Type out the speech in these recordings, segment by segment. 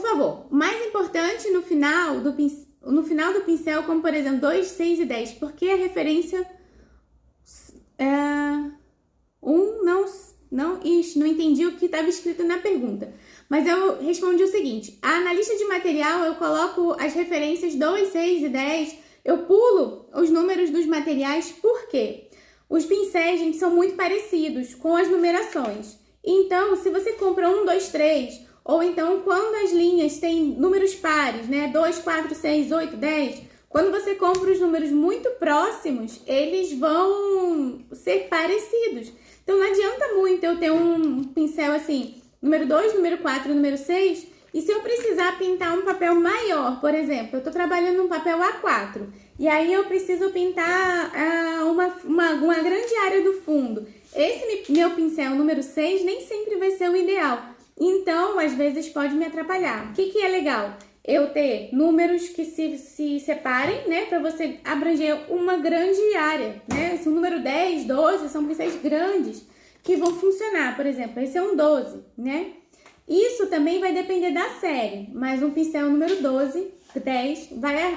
favor, mais importante no final do pincel, como por exemplo 2, 6 e 10, porque a referência não entendi o que estava escrito na pergunta. Mas eu respondi o seguinte: na lista de material eu coloco as referências 2, 6 e 10, eu pulo os números dos materiais, por quê? Os pincéis, gente, são muito parecidos com as numerações. Então, se você compra 1, 2, 3, ou então quando as linhas têm números pares, né, 2, 4, 6, 8, 10, quando você compra os números muito próximos, eles vão ser parecidos. Então, não adianta muito eu ter um pincel assim, número 2, número 4, número 6, e se eu precisar pintar um papel maior, por exemplo, eu estou trabalhando um papel A4, e aí eu preciso pintar uma grande área do fundo. Esse meu pincel número 6 nem sempre vai ser o ideal. Então, às vezes pode me atrapalhar. O que é legal? Eu ter números que se separem, né? Para você abranger uma grande área, né? Esse número 10, 12 são pincéis grandes que vão funcionar. Por exemplo, esse é um 12, né? Isso também vai depender da série, mas um pincel número 12, 10,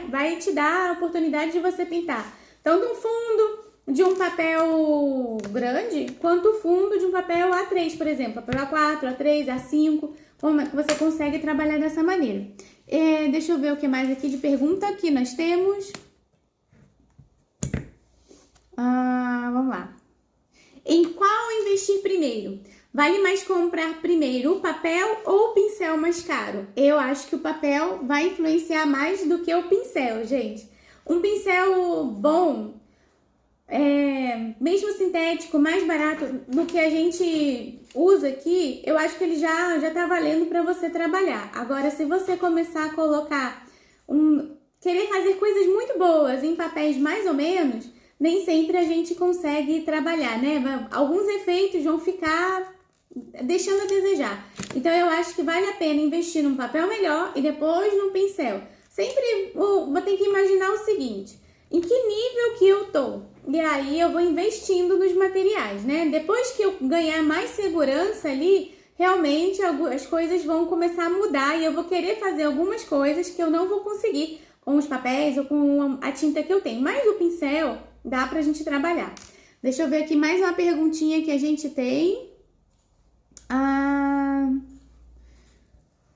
vai te dar a oportunidade de você pintar tanto um fundo de um papel grande, quanto o fundo de um papel A3, por exemplo, papel A4, A3, A5, como é que você consegue trabalhar dessa maneira. Deixa eu ver o que mais aqui de pergunta que nós temos. Vamos lá. Em qual investir primeiro? Vale mais comprar primeiro o papel ou o pincel mais caro? Eu acho que o papel vai influenciar mais do que o pincel, gente. Um pincel bom, mesmo sintético, mais barato do que a gente usa aqui, eu acho que ele já tá valendo para você trabalhar. Agora, se você começar a colocar, querer fazer coisas muito boas em papéis mais ou menos, nem sempre a gente consegue trabalhar, né? Alguns efeitos vão ficar deixando a desejar. Então, eu acho que vale a pena investir num papel melhor e depois num pincel. Sempre vou ter que imaginar o seguinte: em que nível que eu tô? E aí eu vou investindo nos materiais, né? Depois que eu ganhar mais segurança ali, realmente as coisas vão começar a mudar e eu vou querer fazer algumas coisas que eu não vou conseguir com os papéis ou com a tinta que eu tenho. Mas o pincel dá pra gente trabalhar. Deixa eu ver aqui mais uma perguntinha que a gente tem.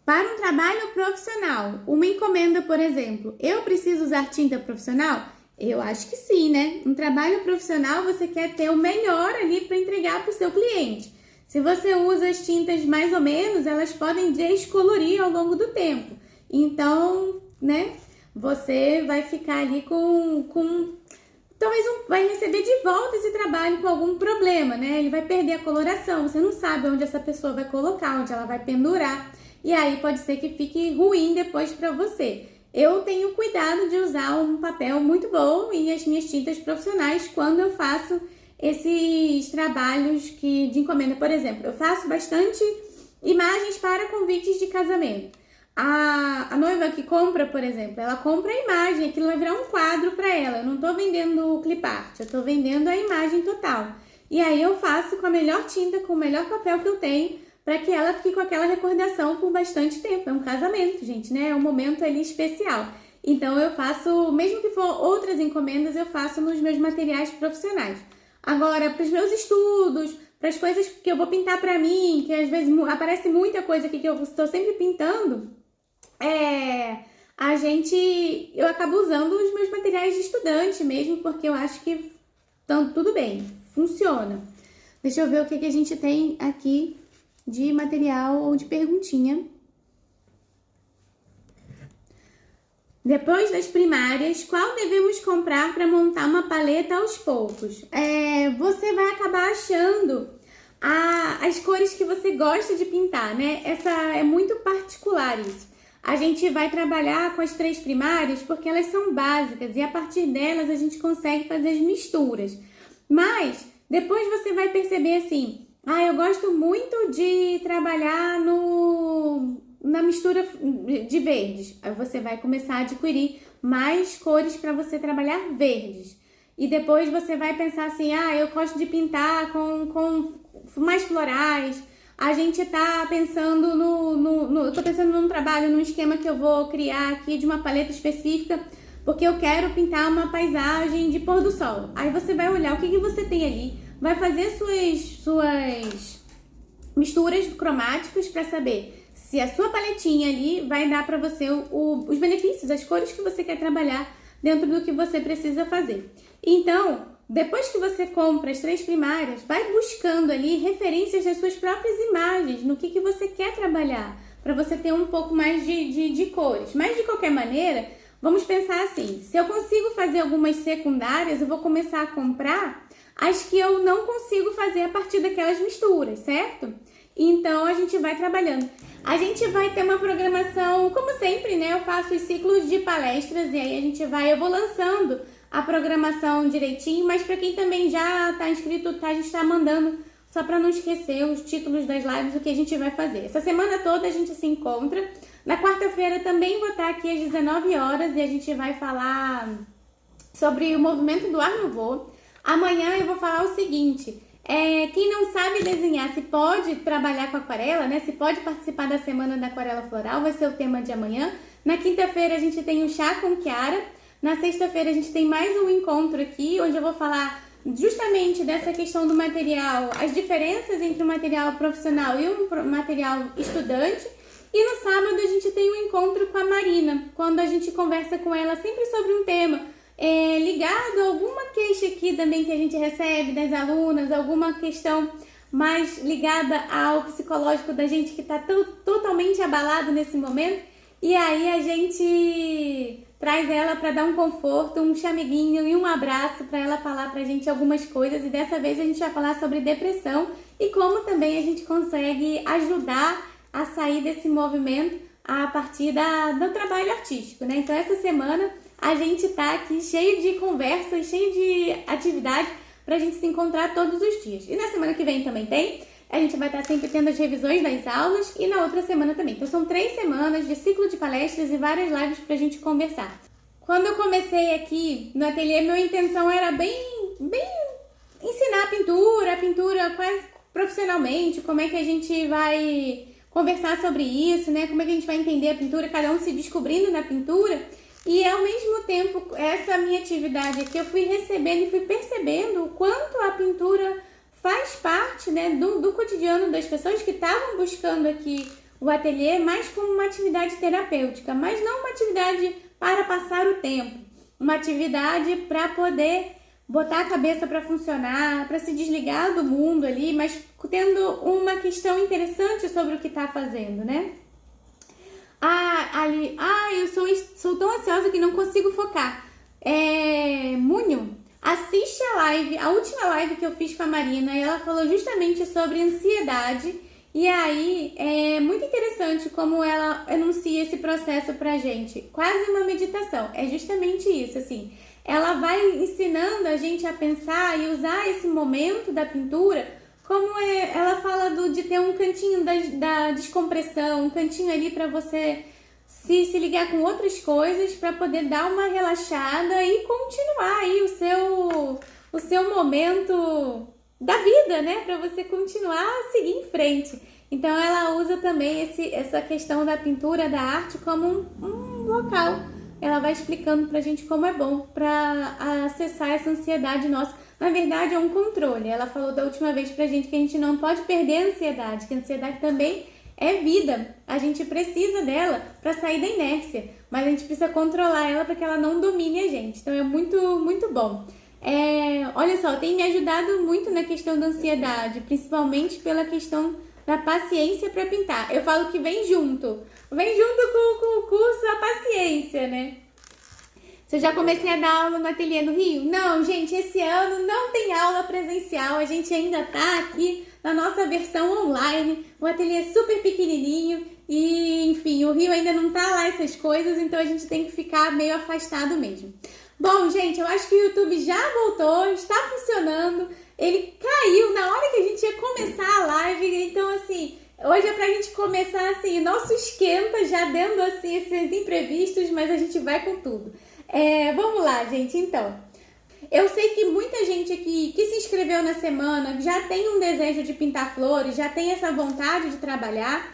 Para um trabalho profissional, uma encomenda, por exemplo, eu preciso usar tinta profissional? Eu acho que sim, né? Um trabalho profissional, você quer ter o melhor ali para entregar para o seu cliente. Se você usa as tintas mais ou menos, elas podem descolorir ao longo do tempo. Então, né? Você vai ficar ali talvez vai receber de volta esse trabalho com algum problema, né? Ele vai perder a coloração, você não sabe onde essa pessoa vai colocar, onde ela vai pendurar. E aí pode ser que fique ruim depois para você. Eu tenho cuidado de usar um papel muito bom e as minhas tintas profissionais quando eu faço esses trabalhos de encomenda. Por exemplo, eu faço bastante imagens para convites de casamento. A noiva que compra, por exemplo, ela compra a imagem, aquilo vai virar um quadro para ela. Eu não estou vendendo o clip art, eu estou vendendo a imagem total. E aí eu faço com a melhor tinta, com o melhor papel que eu tenho, para que ela fique com aquela recordação por bastante tempo. É um casamento, gente, né? É um momento ali especial. Então eu faço, mesmo que for outras encomendas, eu faço nos meus materiais profissionais. Agora, para os meus estudos, para as coisas que eu vou pintar para mim, que às vezes aparece muita coisa aqui que eu estou sempre pintando, eu acabo usando os meus materiais de estudante mesmo, porque eu acho que tudo bem, funciona. Deixa eu ver o que a gente tem aqui de material ou de perguntinha. Depois das primárias, qual devemos comprar para montar uma paleta aos poucos? Você vai acabar achando as cores que você gosta de pintar, né? Essa é muito particular isso. A gente vai trabalhar com as 3 primárias porque elas são básicas e a partir delas a gente consegue fazer as misturas. Mas depois você vai perceber assim, eu gosto muito de trabalhar na mistura de verdes. Aí você vai começar a adquirir mais cores para você trabalhar verdes. E depois você vai pensar assim, eu gosto de pintar com mais florais, a gente tá pensando eu tô pensando num trabalho, num esquema que eu vou criar aqui de uma paleta específica, porque eu quero pintar uma paisagem de pôr do sol. Aí você vai olhar o que você tem ali, vai fazer suas misturas cromáticas para saber se a sua paletinha ali vai dar para você os benefícios, as cores que você quer trabalhar dentro do que você precisa fazer. Então, depois que você compra as 3 primárias, vai buscando ali referências das suas próprias imagens, no que você quer trabalhar, para você ter um pouco mais de cores. Mas, de qualquer maneira, vamos pensar assim, se eu consigo fazer algumas secundárias, eu vou começar a comprar as que eu não consigo fazer a partir daquelas misturas, certo? Então, a gente vai trabalhando. A gente vai ter uma programação, como sempre, né? Eu faço os ciclos de palestras e aí eu vou lançando a programação direitinho, mas para quem também já está inscrito, a gente está mandando, só para não esquecer os títulos das lives, o que a gente vai fazer. Essa semana toda a gente se encontra. Na quarta-feira também vou estar aqui às 19 horas e a gente vai falar sobre o movimento do Art Nouveau. Amanhã eu vou falar o seguinte... quem não sabe desenhar, se pode trabalhar com aquarela, né? Se pode participar da Semana da Aquarela Floral, vai ser o tema de amanhã. Na quinta-feira a gente tem o Chá com Kiara. Na sexta-feira a gente tem mais um encontro aqui, onde eu vou falar justamente dessa questão do material, as diferenças entre o material profissional e o material estudante. E no sábado a gente tem um encontro com a Marina, quando a gente conversa com ela sempre sobre um tema ligado a alguma queixa aqui também que a gente recebe das alunas, alguma questão mais ligada ao psicológico da gente que está totalmente abalado nesse momento. E aí a gente traz ela para dar um conforto, um chameguinho e um abraço para ela falar para a gente algumas coisas. E dessa vez a gente vai falar sobre depressão e como também a gente consegue ajudar a sair desse movimento a partir do trabalho artístico, né? Então essa semana a gente tá aqui cheio de conversas, cheio de atividade pra gente se encontrar todos os dias. E na semana que vem também tem. A gente vai estar sempre tendo as revisões das aulas e na outra semana também. Então são 3 semanas de ciclo de palestras e várias lives pra gente conversar. Quando eu comecei aqui no ateliê, minha intenção era bem ensinar a pintura quase profissionalmente, como é que a gente vai conversar sobre isso, né? Como é que a gente vai entender a pintura, cada um se descobrindo na pintura. E ao mesmo tempo, essa minha atividade aqui, eu fui recebendo e fui percebendo o quanto a pintura faz parte, né, do cotidiano das pessoas que estavam buscando aqui o ateliê, mais como uma atividade terapêutica, mas não uma atividade para passar o tempo, uma atividade para poder botar a cabeça para funcionar, para se desligar do mundo ali, mas tendo uma questão interessante sobre o que está fazendo, né? Eu sou tão ansiosa que não consigo focar. Múnio, assiste a live, a última live que eu fiz com a Marina, e ela falou justamente sobre ansiedade. E aí, é muito interessante como ela enuncia esse processo pra gente. Quase uma meditação. É justamente isso, assim. Ela vai ensinando a gente a pensar e usar esse momento da pintura como ela fala de ter um cantinho da descompressão, um cantinho ali para você se ligar com outras coisas, para poder dar uma relaxada e continuar aí o seu momento da vida, né? Para você continuar a seguir em frente. Então ela usa também essa questão da pintura, da arte como um local. Ela vai explicando pra gente como é bom para acessar essa ansiedade nossa. Na verdade, é um controle. Ela falou da última vez pra gente que a gente não pode perder a ansiedade, que a ansiedade também é vida. A gente precisa dela para sair da inércia, mas a gente precisa controlar ela para que ela não domine a gente. Então é muito, muito bom. Olha só, tem me ajudado muito na questão da ansiedade, principalmente pela questão da paciência para pintar. Eu falo que vem junto com o curso a paciência, né? Se eu já comecei a dar aula no ateliê no Rio? Não, gente, esse ano não tem aula presencial, a gente ainda tá aqui na nossa versão online, o ateliê é super pequenininho e, enfim, o Rio ainda não tá lá essas coisas, então a gente tem que ficar meio afastado mesmo. Bom, gente, eu acho que o YouTube já voltou, está funcionando, ele caiu na hora que a gente ia começar a live, então, assim, hoje é pra gente começar, assim, nosso esquenta, já dando, assim, esses imprevistos, mas a gente vai com tudo. Vamos lá, gente, então. Eu sei que muita gente aqui que se inscreveu na semana já tem um desejo de pintar flores, já tem essa vontade de trabalhar.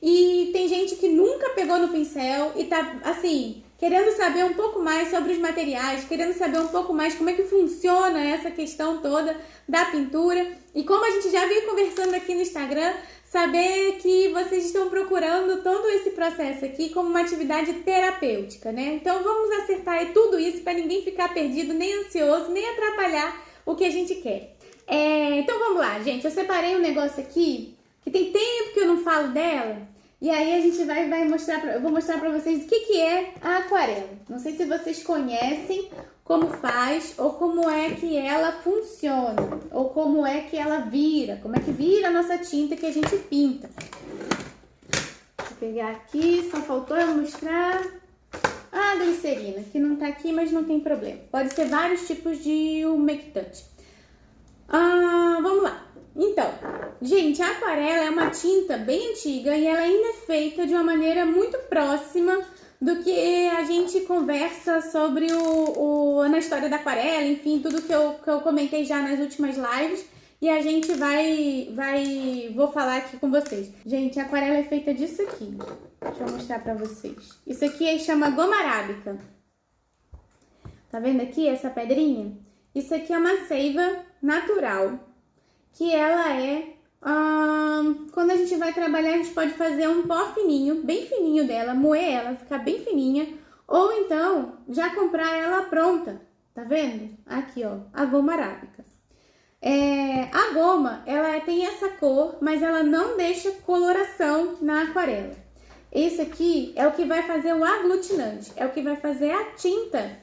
E tem gente que nunca pegou no pincel e tá, assim, querendo saber um pouco mais sobre os materiais, querendo saber um pouco mais como é que funciona essa questão toda da pintura. E como a gente já veio conversando aqui no Instagram, saber que vocês estão procurando todo esse processo aqui como uma atividade terapêutica, né? Então vamos acertar aí tudo isso para ninguém ficar perdido, nem ansioso, nem atrapalhar o que a gente quer. Então vamos lá, gente. Eu separei um negócio aqui que tem tempo que eu não falo dela. E aí a gente vai mostrar, eu vou mostrar pra vocês o que é a aquarela. Não sei se vocês conhecem como faz ou como é que ela funciona. Ou como é que ela vira, como é que vira a nossa tinta que a gente pinta. Vou pegar aqui, só faltou eu mostrar a glicerina, que não tá aqui, mas não tem problema. Pode ser vários tipos de umectante. Vamos lá. Então, gente, a aquarela é uma tinta bem antiga e ela ainda é feita de uma maneira muito próxima do que a gente conversa sobre na história da aquarela, enfim, tudo que eu comentei já nas últimas lives. E a gente vou falar aqui com vocês. Gente, a aquarela é feita disso aqui. Deixa eu mostrar pra vocês. Isso aqui chama goma arábica. Tá vendo aqui essa pedrinha? Isso aqui é uma seiva natural. Que ela quando a gente vai trabalhar, a gente pode fazer um pó fininho, bem fininho dela, moer ela, ficar bem fininha, ou então já comprar ela pronta, tá vendo? Aqui, ó, a goma arábica. A goma, ela tem essa cor, mas ela não deixa coloração na aquarela. Esse aqui é o que vai fazer o aglutinante, é o que vai fazer a tinta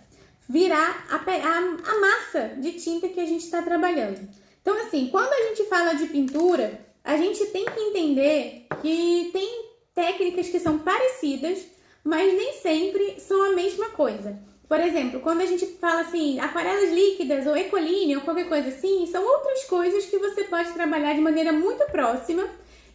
virar a massa de tinta que a gente está trabalhando. Então, assim, quando a gente fala de pintura, a gente tem que entender que tem técnicas que são parecidas, mas nem sempre são a mesma coisa. Por exemplo, quando a gente fala assim, aquarelas líquidas ou ecoline ou qualquer coisa assim, são outras coisas que você pode trabalhar de maneira muito próxima.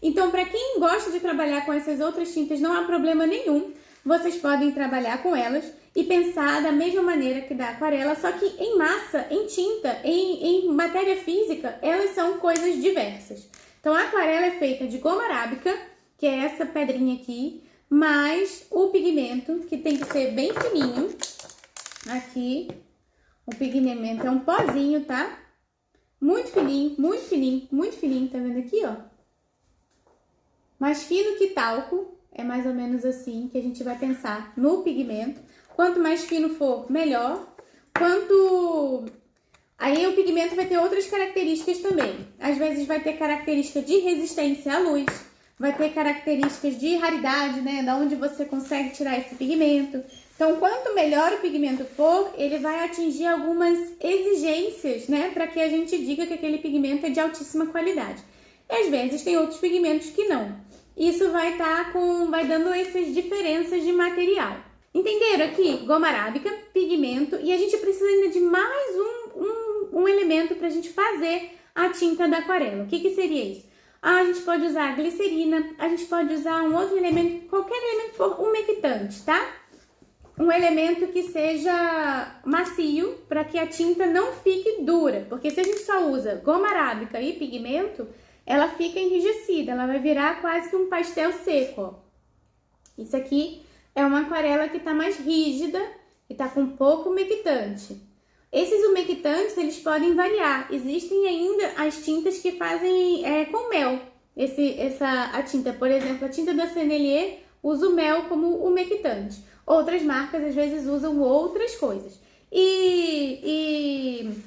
Então, para quem gosta de trabalhar com essas outras tintas, não há problema nenhum. Vocês podem trabalhar com elas e pensar da mesma maneira que da aquarela, só que em massa, em tinta, em matéria física, elas são coisas diversas. Então, a aquarela é feita de goma arábica, que é essa pedrinha aqui, mais o pigmento, que tem que ser bem fininho. Aqui, o pigmento é um pozinho, tá? Muito fininho, muito fininho, muito fininho, tá vendo aqui, ó? Mais fino que talco. É mais ou menos assim que a gente vai pensar no pigmento. Quanto mais fino for, melhor. Aí o pigmento vai ter outras características também. Às vezes vai ter característica de resistência à luz. Vai ter características de raridade, né? Da onde você consegue tirar esse pigmento. Então, quanto melhor o pigmento for, ele vai atingir algumas exigências, né? Para que a gente diga que aquele pigmento é de altíssima qualidade. E às vezes tem outros pigmentos que não. Isso vai dando essas diferenças de material. Entenderam aqui? Goma arábica, pigmento, e a gente precisa ainda de mais um elemento para a gente fazer a tinta da aquarela. O que seria isso? A gente pode usar glicerina, a gente pode usar um outro elemento, qualquer elemento que for umectante, tá? Um elemento que seja macio para que a tinta não fique dura, porque se a gente só usa goma arábica e pigmento, ela fica enrijecida, ela vai virar quase que um pastel seco, ó. Isso aqui é uma aquarela que tá mais rígida e tá com pouco umectante. Esses umectantes, eles podem variar. Existem ainda as tintas que fazem com mel. A tinta, por exemplo, a tinta da Sennelier usa o mel como umectante. Outras marcas, às vezes, usam outras coisas.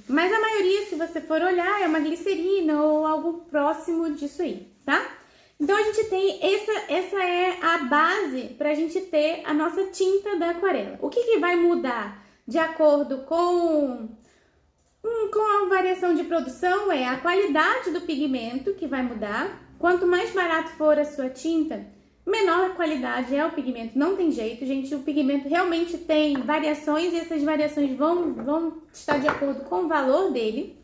Mas a maioria, se você for olhar, é uma glicerina ou algo próximo disso aí, tá? Então, a gente tem, essa é a base pra gente ter a nossa tinta da aquarela. O que vai mudar de acordo com a variação de produção é a qualidade do pigmento que vai mudar. Quanto mais barato for a sua tinta, menor a qualidade é o pigmento. Não tem jeito, gente. O pigmento realmente tem variações e essas variações vão estar de acordo com o valor dele.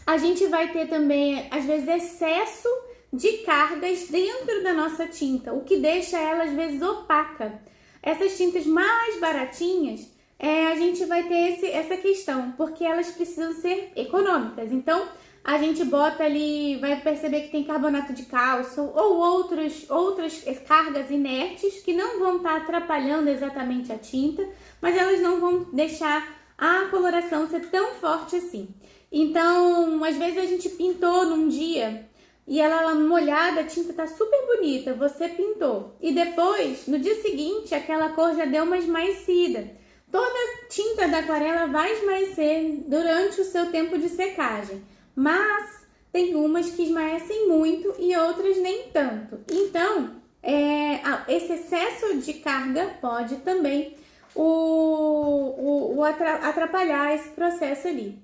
A gente vai ter também, às vezes, excesso de cargas dentro da nossa tinta, o que deixa ela, às vezes, opaca. Essas tintas mais baratinhas, a gente vai ter essa questão, porque elas precisam ser econômicas. Então, a gente bota ali, vai perceber que tem carbonato de cálcio ou outras cargas inertes que não vão estar atrapalhando exatamente a tinta, mas elas não vão deixar a coloração ser tão forte assim. Então, às vezes a gente pintou num dia e ela molhada, a tinta tá super bonita, você pintou. E depois, no dia seguinte, aquela cor já deu uma esmaecida. Toda tinta da aquarela vai esmaecer durante o seu tempo de secagem, mas tem umas que esmaecem muito e outras nem tanto. Então, esse excesso de carga pode também atrapalhar esse processo ali.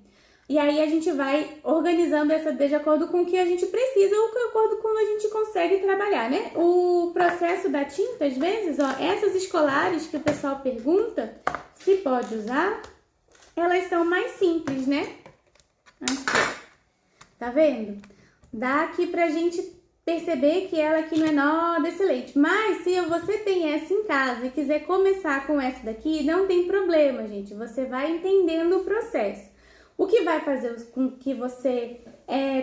E aí a gente vai organizando de acordo com o que a gente precisa ou de acordo com como a gente consegue trabalhar, né? O processo da tinta, às vezes, ó, essas escolares que o pessoal pergunta se pode usar, elas são mais simples, né? Aqui, tá vendo? Dá aqui pra gente perceber que ela aqui não é nada excelente. Mas se você tem essa em casa e quiser começar com essa daqui, não tem problema, gente. Você vai entendendo o processo. O que vai fazer com que você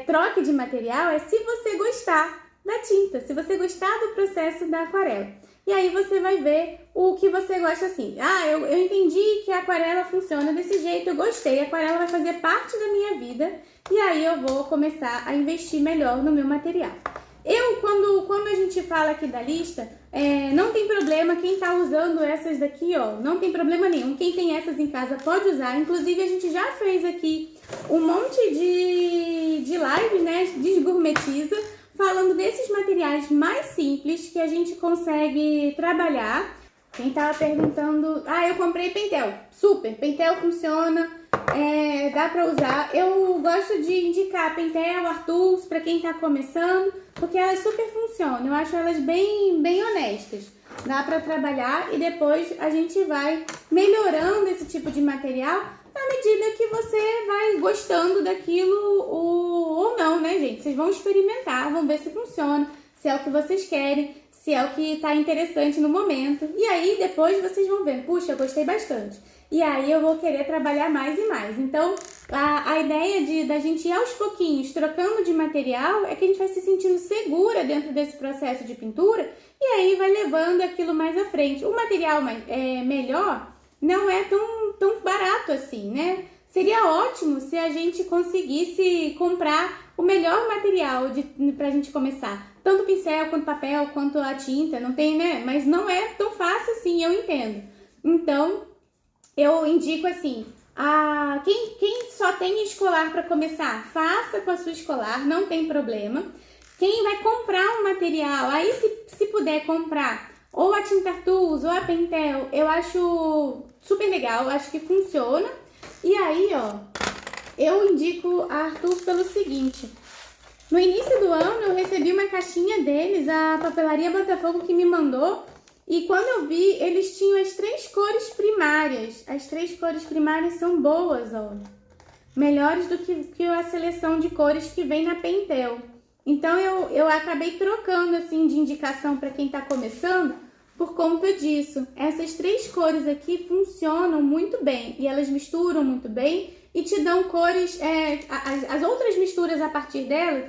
troque de material é se você gostar da tinta, se você gostar do processo da aquarela. E aí você vai ver o que você gosta assim. Ah, eu entendi que a aquarela funciona desse jeito, eu gostei, a aquarela vai fazer parte da minha vida e aí eu vou começar a investir melhor no meu material. Quando a gente fala aqui da lista, não tem problema quem tá usando essas daqui, ó, não tem problema nenhum. Quem tem essas em casa pode usar. Inclusive, a gente já fez aqui um monte de lives, né, Desgourmetiza, falando desses materiais mais simples que a gente consegue trabalhar. Quem tava perguntando, eu comprei Pentel. Super, Pentel funciona, dá pra usar. Eu gosto de indicar Pentel, Artus, pra quem tá começando, porque elas super funcionam. Eu acho elas bem honestas. Dá pra trabalhar e depois a gente vai melhorando esse tipo de material na medida que você vai gostando daquilo ou não, né, gente? Vocês vão experimentar, vão ver se funciona, se é o que vocês querem, se é o que tá interessante no momento. E aí, depois vocês vão ver, puxa, eu gostei bastante. E aí eu vou querer trabalhar mais e mais. Então, a ideia da gente ir aos pouquinhos trocando de material é que a gente vai se sentindo segura dentro desse processo de pintura e aí vai levando aquilo mais à frente. O material melhor não é tão barato assim, né? Seria ótimo se a gente conseguisse comprar o melhor material pra gente começar. Tanto o pincel, quanto o papel, quanto a tinta, não tem, né? Mas não é tão fácil assim, eu entendo. Então, eu indico assim, quem só tem escolar para começar, faça com a sua escolar, não tem problema. Quem vai comprar um material, aí se puder comprar ou a Tinta Artus ou a Pentel, eu acho super legal, acho que funciona. E aí, ó, eu indico a Artus pelo seguinte. No início do ano eu recebi uma caixinha deles, a Papelaria Botafogo que me mandou. E quando eu vi, eles tinham as 3 cores primárias. As 3 cores primárias são boas, ó. Melhores do que a seleção de cores que vem na Pentel. Então eu acabei trocando assim de indicação para quem tá começando por conta disso. Essas 3 cores aqui funcionam muito bem e elas misturam muito bem e te dão cores, as outras misturas a partir delas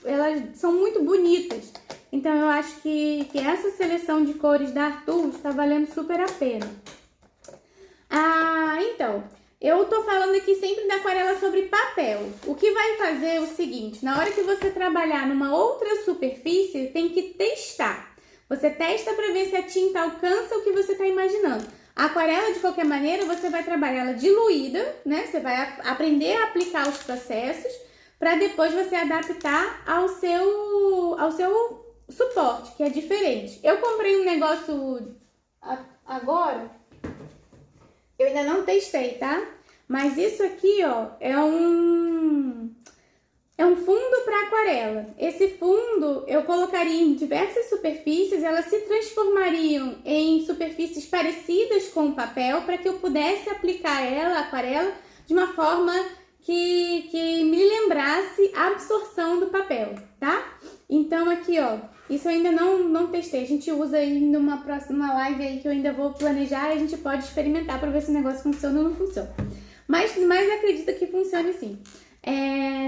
elas são muito bonitas. Então eu acho que essa seleção de cores da Artus está valendo super a pena. Então, eu tô falando aqui sempre da aquarela sobre papel. O que vai fazer é o seguinte, na hora que você trabalhar numa outra superfície, tem que testar. Você testa para ver se a tinta alcança o que você está imaginando. A aquarela, de qualquer maneira, você vai trabalhar ela diluída, né? Você vai aprender a aplicar os processos para depois você adaptar ao seu suporte, que é diferente. Eu comprei um negócio agora, eu ainda não testei, tá? Mas isso aqui, ó, é um fundo para aquarela. Esse fundo eu colocaria em diversas superfícies, elas se transformariam em superfícies parecidas com o papel para que eu pudesse aplicar a aquarela de uma forma que me lembrasse a absorção do papel, tá? Então aqui, ó, isso eu ainda não testei. A gente usa aí numa próxima live aí que eu ainda vou planejar e a gente pode experimentar para ver se o negócio funciona ou não funciona. Mas acredito que funcione sim.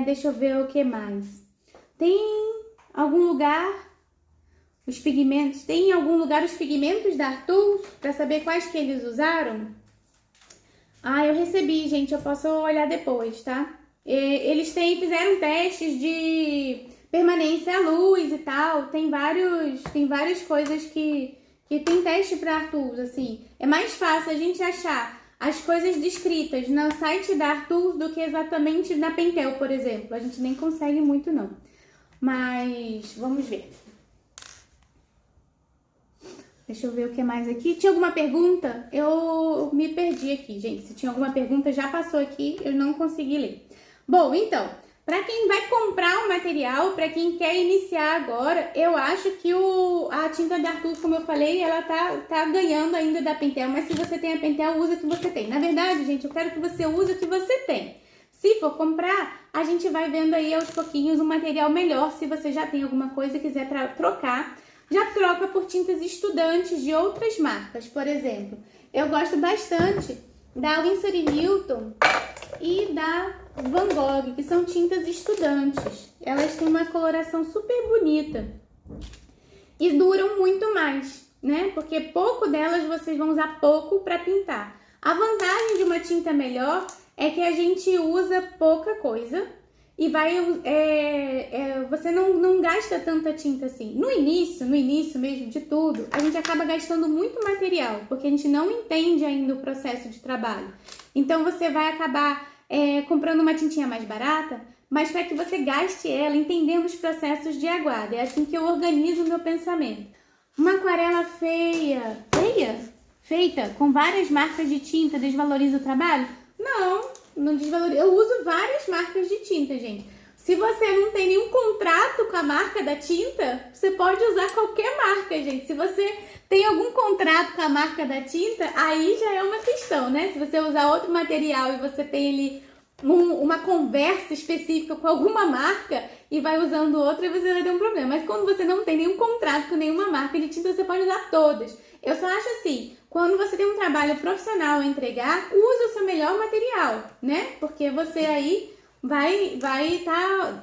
Deixa eu ver o que mais. Tem algum lugar os pigmentos? Tem em algum lugar os pigmentos da Artus para saber quais que eles usaram? Eu recebi, gente, eu posso olhar depois, tá? Eles fizeram testes de permanência à luz e tal. Tem várias coisas que tem teste para Artus, assim. É mais fácil a gente achar as coisas descritas no site da Artus do que exatamente na Pentel, por exemplo. A gente nem consegue muito, não. Mas vamos ver. Deixa eu ver o que mais aqui. Tinha alguma pergunta? Eu me perdi aqui, gente. Se tinha alguma pergunta, já passou aqui, eu não consegui ler. Bom, então, para quem vai comprar o material, para quem quer iniciar agora, eu acho que a tinta da Artus, como eu falei, ela tá ganhando ainda da Pentel, mas se você tem a Pentel, usa o que você tem. Na verdade, gente, eu quero que você use o que você tem. Se for comprar, a gente vai vendo aí aos pouquinhos um material melhor. Se você já tem alguma coisa e quiser trocar, já troca por tintas estudantes de outras marcas. Por exemplo, eu gosto bastante da Winsor & Newton e da Van Gogh, que são tintas estudantes. Elas têm uma coloração super bonita e duram muito mais, né? Porque pouco delas vocês vão usar pouco para pintar. A vantagem de uma tinta melhor é que a gente usa pouca coisa e você não gasta tanta tinta assim. No início mesmo de tudo, a gente acaba gastando muito material, porque a gente não entende ainda o processo de trabalho. Então você vai acabar comprando uma tintinha mais barata, mas para que você gaste ela entendendo os processos de aguado. É assim que eu organizo o meu pensamento. Uma aquarela feita com várias marcas de tinta, desvaloriza o trabalho? Não desvaloriza. Eu uso várias marcas de tinta, gente. Se você não tem nenhum contrato com a marca da tinta, você pode usar qualquer marca, gente. Se você tem algum contrato com a marca da tinta, aí já é uma questão, né? Se você usar outro material e você tem ali uma conversa específica com alguma marca e vai usando outra, você vai ter um problema. Mas quando você não tem nenhum contrato com nenhuma marca de tinta, você pode usar todas. Eu só acho assim, quando você tem um trabalho profissional a entregar, use o seu melhor material, né? Porque você aí vai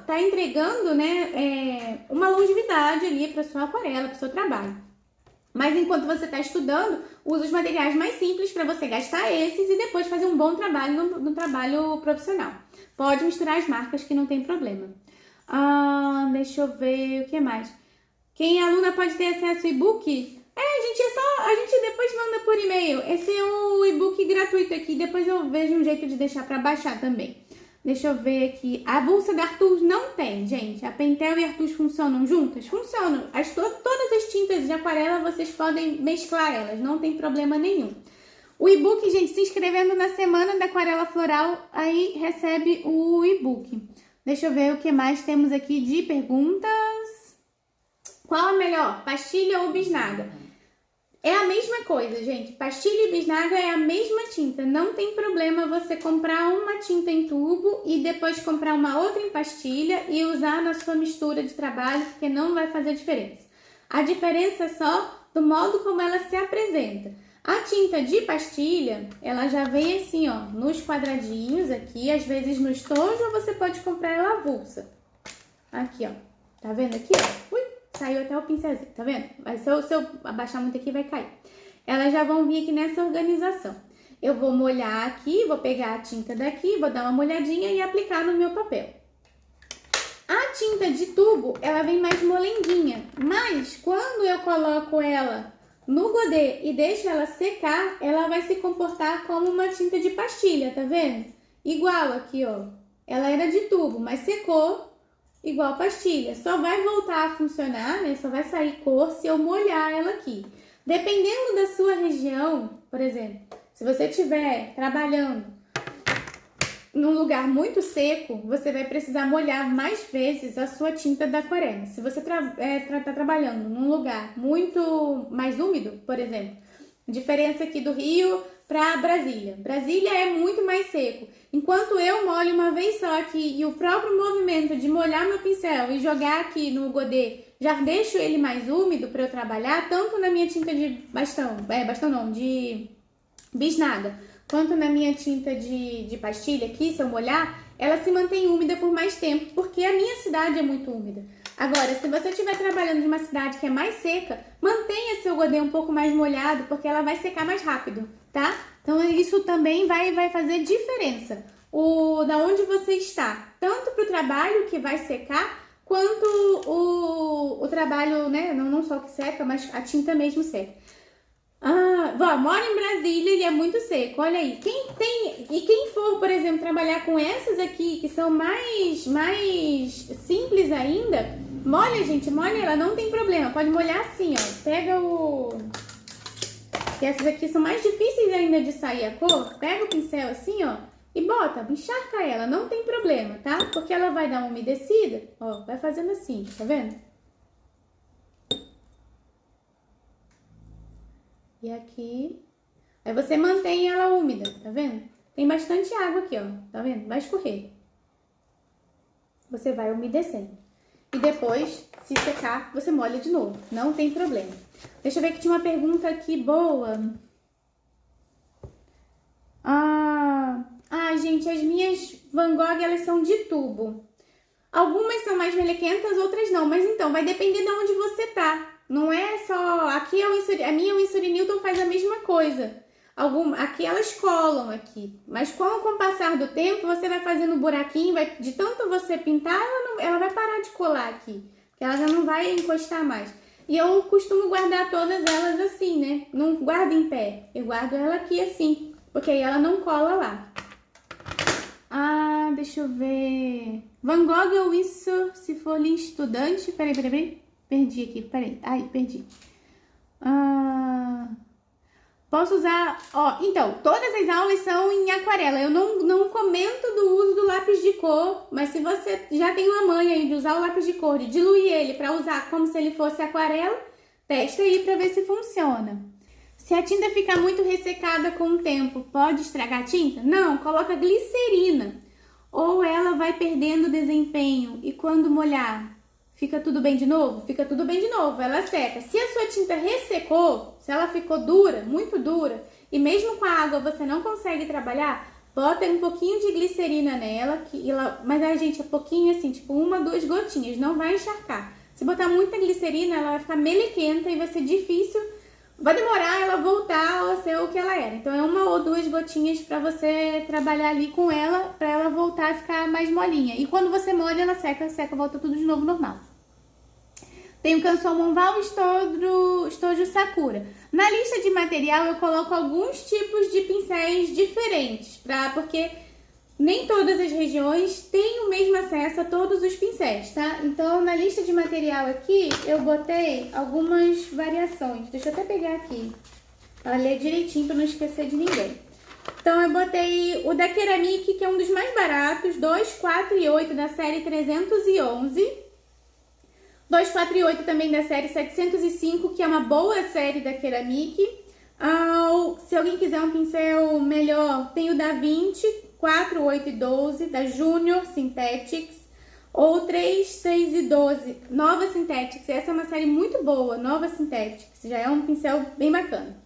tá entregando, né, uma longevidade ali para sua aquarela, para o seu trabalho. Mas enquanto você está estudando, use os materiais mais simples para você gastar esses e depois fazer um bom trabalho no trabalho profissional. Pode misturar as marcas que não tem problema. Deixa eu ver o que mais. Quem é aluna pode ter acesso ao e-book? A gente depois manda por e-mail. Esse é um e-book gratuito aqui, depois eu vejo um jeito de deixar para baixar também. Deixa eu ver aqui. A bolsa da Artus não tem, gente. A Pentel e a Artus funcionam juntas? Funcionam. Todas as tintas de aquarela vocês podem mesclar elas, não tem problema nenhum. O e-book, gente, se inscrevendo na Semana da Aquarela Floral, aí recebe o e-book. Deixa eu ver o que mais temos aqui de perguntas. Qual é melhor, pastilha ou bisnaga? É a mesma coisa, gente. Pastilha e bisnaga é a mesma tinta. Não tem problema você comprar uma tinta em tubo e depois comprar uma outra em pastilha e usar na sua mistura de trabalho, porque não vai fazer diferença. A diferença é só do modo como ela se apresenta. A tinta de pastilha, ela já vem assim, ó, nos quadradinhos aqui, às vezes no estojo, ou você pode comprar ela avulsa. Aqui, ó. Tá vendo aqui, ó? Ui! Saiu até o pincelzinho, tá vendo? Se eu abaixar muito aqui, vai cair. Elas já vão vir aqui nessa organização. Eu vou molhar aqui, vou pegar a tinta daqui, vou dar uma molhadinha e aplicar no meu papel. A tinta de tubo, ela vem mais molenguinha, mas quando eu coloco ela no godê e deixo ela secar, ela vai se comportar como uma tinta de pastilha, tá vendo? Igual aqui, ó. Ela era de tubo, mas secou. Igual pastilha, só vai voltar a funcionar, né? Só vai sair cor se eu molhar ela aqui. Dependendo da sua região, por exemplo, se você estiver trabalhando num lugar muito seco, você vai precisar molhar mais vezes a sua tinta da aquarela. Se você tá trabalhando num lugar muito mais úmido, por exemplo, Diferença aqui do Rio para Brasília. Brasília é muito mais seco. Enquanto eu molho uma vez só aqui e o próprio movimento de molhar meu pincel e jogar aqui no godê, já deixo ele mais úmido para eu trabalhar, tanto na minha tinta de de bisnaga, quanto na minha tinta de pastilha aqui, se eu molhar, ela se mantém úmida por mais tempo, porque a minha cidade é muito úmida. Agora, se você estiver trabalhando em uma cidade que é mais seca, mantenha seu godê um pouco mais molhado, porque ela vai secar mais rápido, tá? Então, isso também vai fazer diferença. Da onde você está, tanto para o trabalho que vai secar, quanto o trabalho, né? Não só que seca, mas a tinta mesmo seca. Mora em Brasília e é muito seco, olha aí. Quem for, por exemplo, trabalhar com essas aqui, que são mais simples ainda, molha, gente, molha ela, não tem problema. Pode molhar assim, ó. Pega que essas aqui são mais difíceis ainda de sair a cor. Pega o pincel assim, ó, e bota, encharca ela, não tem problema, tá? Porque ela vai dar uma umedecida, ó, vai fazendo assim, tá vendo? E aqui, aí você mantém ela úmida, tá vendo? Tem bastante água aqui, ó, tá vendo? Vai escorrer. Você vai umedecendo. E depois, se secar, você molha de novo, não tem problema. Deixa eu ver que tinha uma pergunta aqui boa. Gente, as minhas Van Gogh, elas são de tubo. Algumas são mais melequentas, outras não. Mas então, vai depender de onde você tá. Não é só... Aqui a minha Winsor & Newton faz a mesma coisa. Aqui elas colam aqui. Mas com o passar do tempo, você vai fazendo buraquinho. De tanto você pintar, ela vai parar de colar aqui. Porque ela já não vai encostar mais. E eu costumo guardar todas elas assim, né? Não guardo em pé. Eu guardo ela aqui assim. Porque aí ela não cola lá. Deixa eu ver. Van Gogh ou isso, se for ali estudante... Peraí. Perdi aqui, peraí. Ai, perdi. Posso usar... então, todas as aulas são em aquarela. Eu não comento do uso do lápis de cor, mas se você já tem uma manha aí de usar o lápis de cor, de diluir ele para usar como se ele fosse aquarela, testa aí para ver se funciona. Se a tinta ficar muito ressecada com o tempo, pode estragar a tinta? Não, coloca glicerina. Ou ela vai perdendo desempenho e quando molhar, fica tudo bem de novo? Fica tudo bem de novo, ela seca. Se a sua tinta ressecou, se ela ficou dura, muito dura, e mesmo com a água você não consegue trabalhar, bota um pouquinho de glicerina nela, mas gente, é pouquinho assim, tipo 1, 2 gotinhas, não vai encharcar. Se botar muita glicerina, ela vai ficar melequenta e vai ser difícil, vai demorar ela voltar a ser o que ela era. Então é 1 ou 2 gotinhas para você trabalhar ali com ela, para ela voltar a ficar mais molinha. E quando você molha, ela seca, volta tudo de novo normal. Tem o Canson Monval e Estojo Sakura. Na lista de material eu coloco alguns tipos de pincéis diferentes, porque nem todas as regiões têm o mesmo acesso a todos os pincéis, tá? Então na lista de material aqui eu botei algumas variações. Deixa eu até pegar aqui para ler direitinho para não esquecer de ninguém. Então eu botei o da Ceramic, que é um dos mais baratos, 2, 4 e 8 da série 311. 2, 4 e 8 também da série 705, que é uma boa série da Ceramic. Se alguém quiser um pincel melhor, tem o da 20, 4, 8 e 12, da Junior Synthetics. Ou 3, 6 e 12, Nova Synthetics. Essa é uma série muito boa, Nova Synthetics. Já é um pincel bem bacana.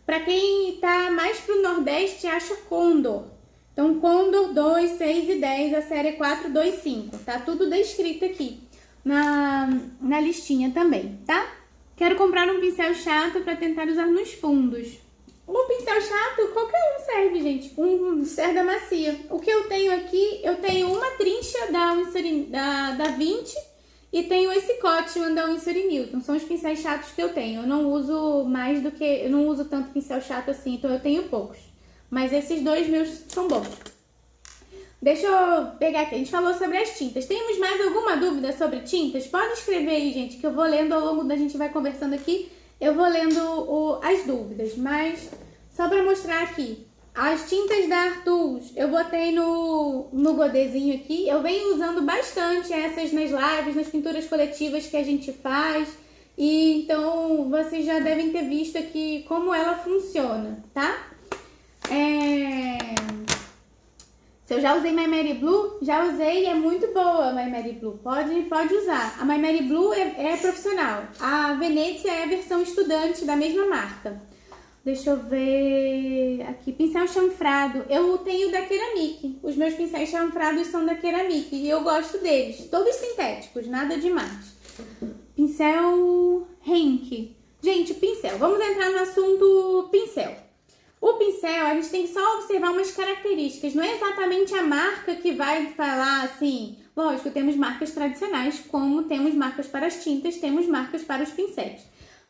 Para quem tá mais pro Nordeste, acha Condor. Então, Condor 2, 6 e 10, a série 4, 2, 5. Tá tudo descrito aqui na listinha também, tá? Quero comprar um pincel chato para tentar usar nos fundos. O pincel chato, qualquer um serve, gente. Um cerda macia. O que eu tenho aqui, eu tenho uma trincha da 20 e tenho esse Cotton da Winsor & Newton. São os pincéis chatos que eu tenho. Eu não uso eu não uso tanto pincel chato assim, então eu tenho poucos. Mas esses dois meus são bons. Deixa eu pegar aqui, a gente falou sobre as tintas. Temos mais alguma dúvida sobre tintas? Pode escrever aí, gente, que eu vou lendo ao longo da gente vai conversando aqui. Eu vou lendo as dúvidas, mas só para mostrar aqui. As tintas da Artus, eu botei no godêzinho aqui. Eu venho usando bastante essas nas lives, nas pinturas coletivas que a gente faz. E então vocês já devem ter visto aqui como ela funciona, tá? Se eu já usei My Mary Blue, já usei e é muito boa a My Mary Blue. Pode usar. A My Mary Blue é profissional. A Venezia é a versão estudante da mesma marca. Deixa eu ver aqui. Pincel chanfrado. Eu tenho da Keramic. Os meus pincéis chanfrados são da Keramic e eu gosto deles. Todos sintéticos, nada demais. Pincel Henke. Gente, pincel. Vamos entrar no assunto pincel. O pincel, a gente tem que só observar umas características. Não é exatamente a marca que vai falar assim... Lógico, temos marcas tradicionais, como temos marcas para as tintas, temos marcas para os pincéis.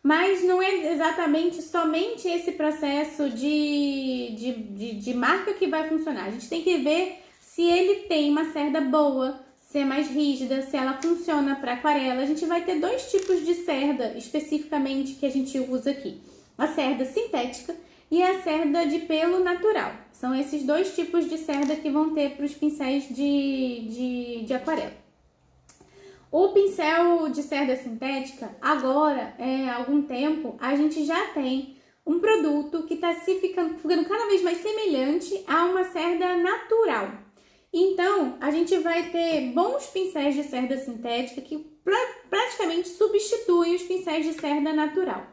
Mas não é exatamente somente esse processo de marca que vai funcionar. A gente tem que ver se ele tem uma cerda boa, se é mais rígida, se ela funciona para aquarela. A gente vai ter dois tipos de cerda especificamente que a gente usa aqui. A cerda sintética e a cerda de pelo natural. São esses dois tipos de cerda que vão ter para os pincéis de aquarela. O pincel de cerda sintética, agora, há algum tempo, a gente já tem um produto que está ficando cada vez mais semelhante a uma cerda natural. Então, a gente vai ter bons pincéis de cerda sintética que praticamente substituem os pincéis de cerda natural.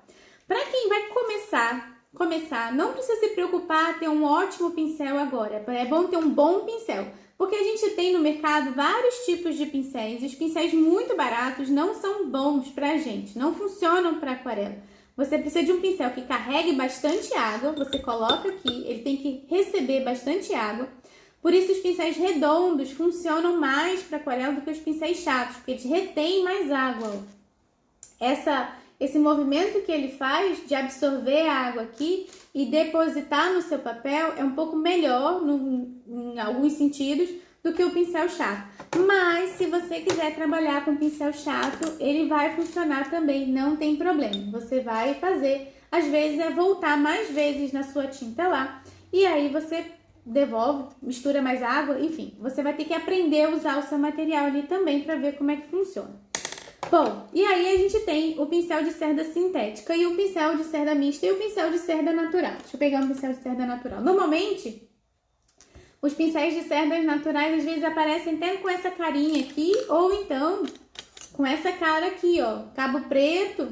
Para quem vai começar, não precisa se preocupar ter um ótimo pincel agora. É bom ter um bom pincel, porque a gente tem no mercado vários tipos de pincéis. Os pincéis muito baratos não são bons pra gente, não funcionam para aquarela. Você precisa de um pincel que carregue bastante água, você coloca aqui, ele tem que receber bastante água. Por isso os pincéis redondos funcionam mais para aquarela do que os pincéis chatos, porque eles retêm mais água. Esse movimento que ele faz de absorver a água aqui e depositar no seu papel é um pouco melhor, em alguns sentidos, do que o pincel chato. Mas, se você quiser trabalhar com pincel chato, ele vai funcionar também, não tem problema. Você vai fazer, às vezes é voltar mais vezes na sua tinta lá, e aí você devolve, mistura mais água, enfim. Você vai ter que aprender a usar o seu material ali também para ver como é que funciona. Bom, e aí a gente tem o pincel de cerda sintética e o pincel de cerda mista e o pincel de cerda natural. Deixa eu pegar um pincel de cerda natural. Normalmente, os pincéis de cerdas naturais às vezes aparecem até com essa carinha aqui ou então com essa cara aqui, ó, cabo preto.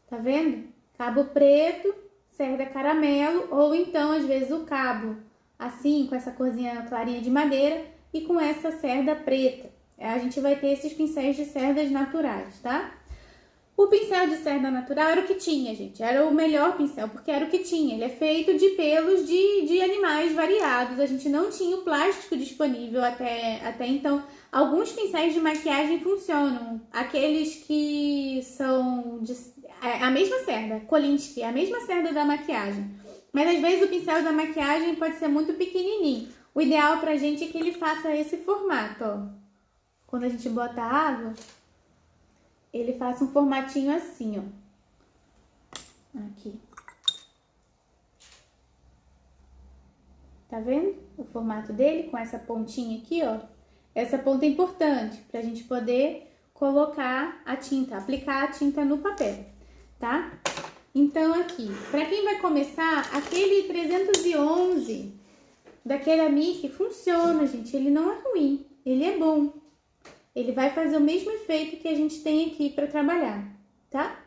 Tá vendo? Cabo preto, cerda caramelo ou então às vezes o cabo assim, com essa corzinha clarinha de madeira e com essa cerda preta. A gente vai ter esses pincéis de cerdas naturais, tá? O pincel de cerda natural era o que tinha, gente. Era o melhor pincel, porque era o que tinha. Ele é feito de pelos de animais variados. A gente não tinha o plástico disponível até então. Alguns pincéis de maquiagem funcionam. Aqueles que são a mesma cerda, Kolinsky, a mesma cerda da maquiagem. Mas às vezes o pincel da maquiagem pode ser muito pequenininho. O ideal pra gente é que ele faça esse formato, ó. Quando a gente bota água, ele faz um formatinho assim, ó. Aqui. Tá vendo? O formato dele com essa pontinha aqui, ó. Essa ponta é importante pra gente poder colocar a tinta, aplicar a tinta no papel, tá? Então aqui, pra quem vai começar, aquele 311 da Keramic funciona, gente. Ele não é ruim, ele é bom. Ele vai fazer o mesmo efeito que a gente tem aqui para trabalhar, tá?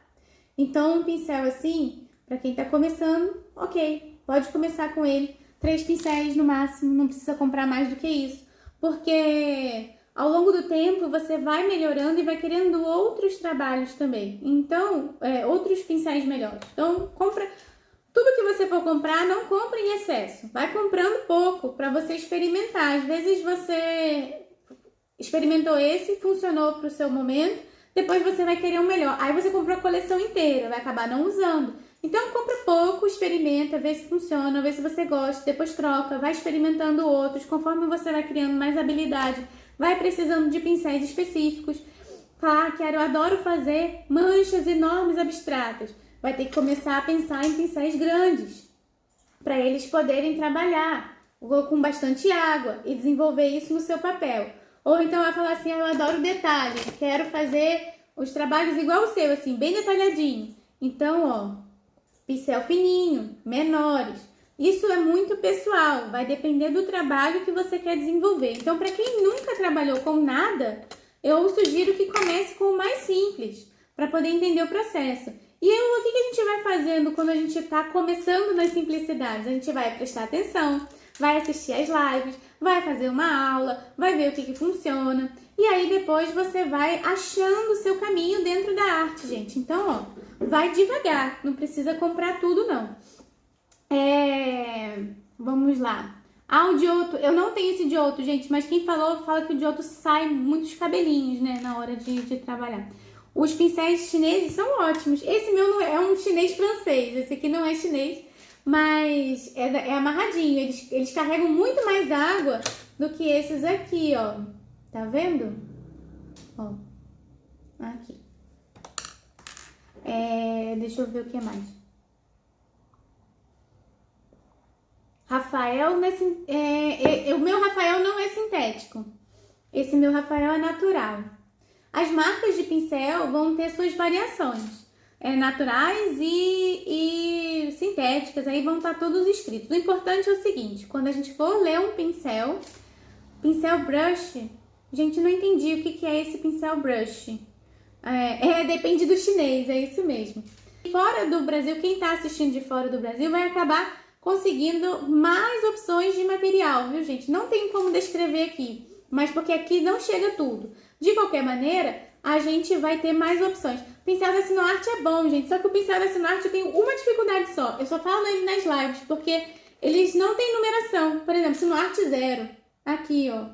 Então, um pincel assim, para quem tá começando, ok, pode começar com ele. 3 pincéis no máximo, não precisa comprar mais do que isso. Porque ao longo do tempo você vai melhorando e vai querendo outros trabalhos também. Então, outros pincéis melhores. Então, compra... Tudo que você for comprar, não compre em excesso. Vai comprando pouco para você experimentar. Às vezes você... experimentou esse, funcionou para o seu momento, depois você vai querer um melhor. Aí você comprou a coleção inteira, vai acabar não usando. Então compra pouco, experimenta, vê se funciona, vê se você gosta, depois troca, vai experimentando outros, conforme você vai criando mais habilidade, vai precisando de pincéis específicos. Claro, eu adoro fazer manchas enormes abstratas. Vai ter que começar a pensar em pincéis grandes, para eles poderem trabalhar com bastante água e desenvolver isso no seu papel. Ou então vai falar assim, eu adoro detalhe, quero fazer os trabalhos igual o seu, assim, bem detalhadinho. Então, ó, pincel fininho, menores. Isso é muito pessoal, vai depender do trabalho que você quer desenvolver. Então, para quem nunca trabalhou com nada, eu sugiro que comece com o mais simples, para poder entender o processo. E o que a gente vai fazendo quando a gente está começando nas simplicidades? A gente vai prestar atenção, vai assistir as lives, vai fazer uma aula, vai ver o que funciona. E aí depois você vai achando o seu caminho dentro da arte, gente. Então, ó, vai devagar, não precisa comprar tudo, não. Vamos lá. Ah, o Giotto, eu não tenho esse Giotto, gente, mas quem falou, fala que o Giotto sai muitos cabelinhos, né, na hora de trabalhar. Os pincéis chineses são ótimos. Esse meu não é um chinês francês, esse aqui não é chinês, mas é amarradinho. Eles carregam muito mais água do que esses aqui, ó. Tá vendo? Ó, aqui. Deixa eu ver o que mais. Rafael, o meu Rafael não é sintético. Esse meu Rafael é natural. As marcas de pincel vão ter suas variações, naturais e sintéticas, aí vão estar todos escritos. O importante é o seguinte, quando a gente for ler um pincel brush, gente, não entendi o que é esse pincel brush. Depende do chinês, é isso mesmo. Fora do Brasil, quem está assistindo de fora do Brasil vai acabar conseguindo mais opções de material, viu, gente? Não tem como descrever aqui, mas porque aqui não chega tudo. De qualquer maneira, a gente vai ter mais opções. O pincel da Sinuarte é bom, gente, só que o pincel da Sinuarte eu tenho uma dificuldade só. Eu só falo ele nas lives, porque eles não têm numeração. Por exemplo, Sinuarte 0. Aqui, ó.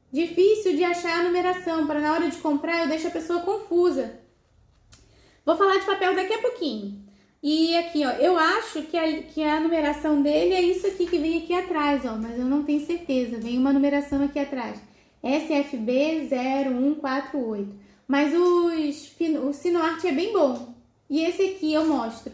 Difícil de achar a numeração, para na hora de comprar eu deixo a pessoa confusa. Vou falar de papel daqui a pouquinho. E aqui, ó, eu acho que a numeração dele é isso aqui que vem aqui atrás, ó, mas eu não tenho certeza. Vem uma numeração aqui atrás. SFB 0148. Mas o Sinuarte é bem bom. E esse aqui eu mostro.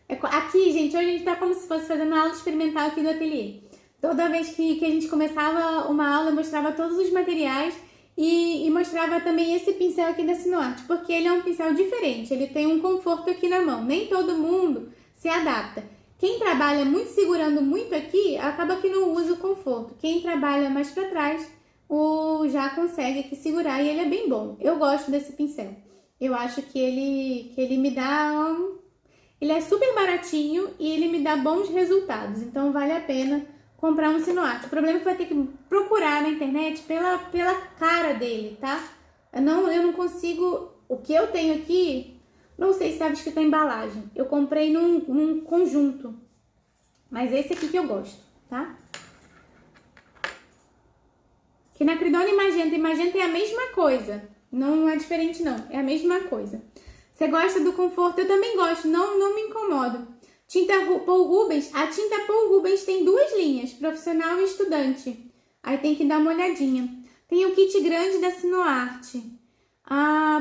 Aqui, gente, hoje a gente tá como se fosse fazendo uma aula experimental aqui do ateliê. Toda vez que a gente começava uma aula, eu mostrava todos os materiais e mostrava também esse pincel aqui da Sinuarte, porque ele é um pincel diferente, ele tem um conforto aqui na mão. Nem todo mundo se adapta. Quem trabalha muito segurando muito aqui, acaba que não usa o conforto. Quem trabalha mais para trás, já consegue aqui segurar e ele é bem bom. Eu gosto desse pincel. Eu acho que ele me dá ele é super baratinho e ele me dá bons resultados. Então vale a pena comprar um Sinuarte. O problema é que vai ter que procurar na internet pela cara dele, tá? Eu não consigo... O que eu tenho aqui, não sei se estava escrito a embalagem. Eu comprei num conjunto. Mas esse aqui que eu gosto, tá? Quinacridona e magenta. E magenta é a mesma coisa. Não é diferente, não. É a mesma coisa. Você gosta do conforto? Eu também gosto. Não me incomodo. Tinta Paul Rubens. A tinta Paul Rubens tem 2 linhas. Profissional e estudante. Aí tem que dar uma olhadinha. Tem o kit grande da Sinuarte.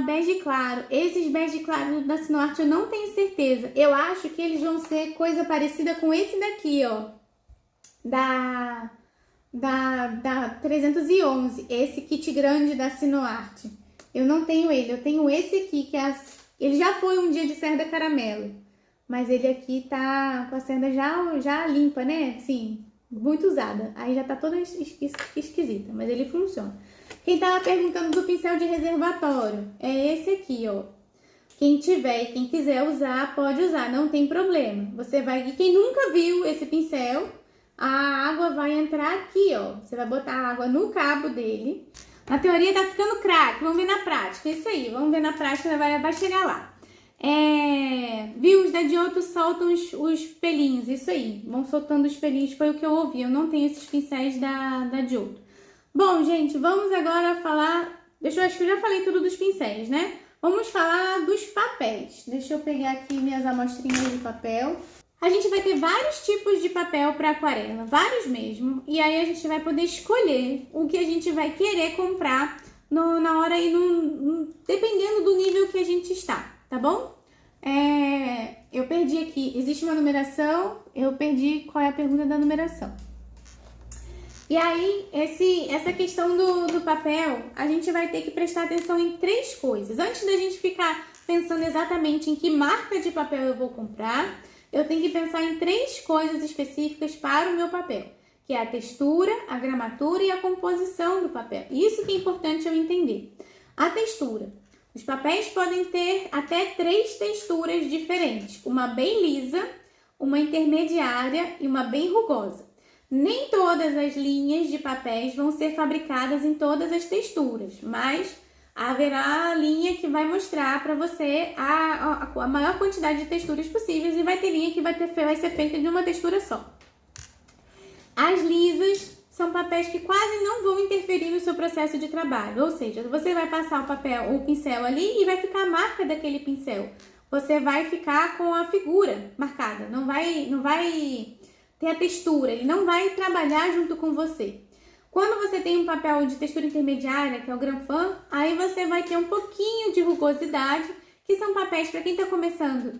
Bege claro. Esses bege claro da Sinuarte eu não tenho certeza. Eu acho que eles vão ser coisa parecida com esse daqui, ó. Da 311, esse kit grande da Sinuarte. Eu não tenho ele, eu tenho esse aqui, que ele já foi um dia de cerda caramelo, mas ele aqui tá com a cerda já limpa, né? Assim, muito usada. Aí já tá toda esquisita, mas ele funciona. Quem tava perguntando do pincel de reservatório, é esse aqui, ó. Quem tiver e quem quiser usar, pode usar, não tem problema. Você vai... Quem nunca viu esse pincel... A água vai entrar aqui, ó. Você vai botar a água no cabo dele. Na teoria tá ficando craque, vamos ver na prática. Isso aí, vamos ver na prática, vai chegar lá. Viu? Os da Giotto soltam os pelinhos, isso aí. Vão soltando os pelinhos, foi o que eu ouvi. Eu não tenho esses pincéis da Giotto. Bom, gente, vamos agora falar... acho que eu já falei tudo dos pincéis, né? Vamos falar dos papéis. Deixa eu pegar aqui minhas amostrinhas de papel. A gente vai ter vários tipos de papel para aquarela, vários mesmo. E aí a gente vai poder escolher o que a gente vai querer comprar na hora aí, dependendo do nível que a gente está, tá bom? Eu perdi aqui, existe uma numeração, eu perdi qual é a pergunta da numeração. E aí, essa questão do papel, a gente vai ter que prestar atenção em 3 coisas. Antes da gente ficar pensando exatamente em que marca de papel eu vou comprar, eu tenho que pensar em 3 coisas específicas para o meu papel, que é a textura, a gramatura e a composição do papel. Isso que é importante eu entender. A textura. Os papéis podem ter até 3 texturas diferentes, uma bem lisa, uma intermediária e uma bem rugosa. Nem todas as linhas de papéis vão ser fabricadas em todas as texturas, mas haverá a linha que vai mostrar para você a maior quantidade de texturas possíveis e vai ter linha que vai ser feita de uma textura só. As lisas são papéis que quase não vão interferir no seu processo de trabalho, ou seja, você vai passar o pincel ali e vai ficar a marca daquele pincel. Você vai ficar com a figura marcada, não vai ter a textura, ele não vai trabalhar junto com você. Quando você tem um papel de textura intermediária, que é o Gramfan, aí você vai ter um pouquinho de rugosidade, que são papéis para quem está começando,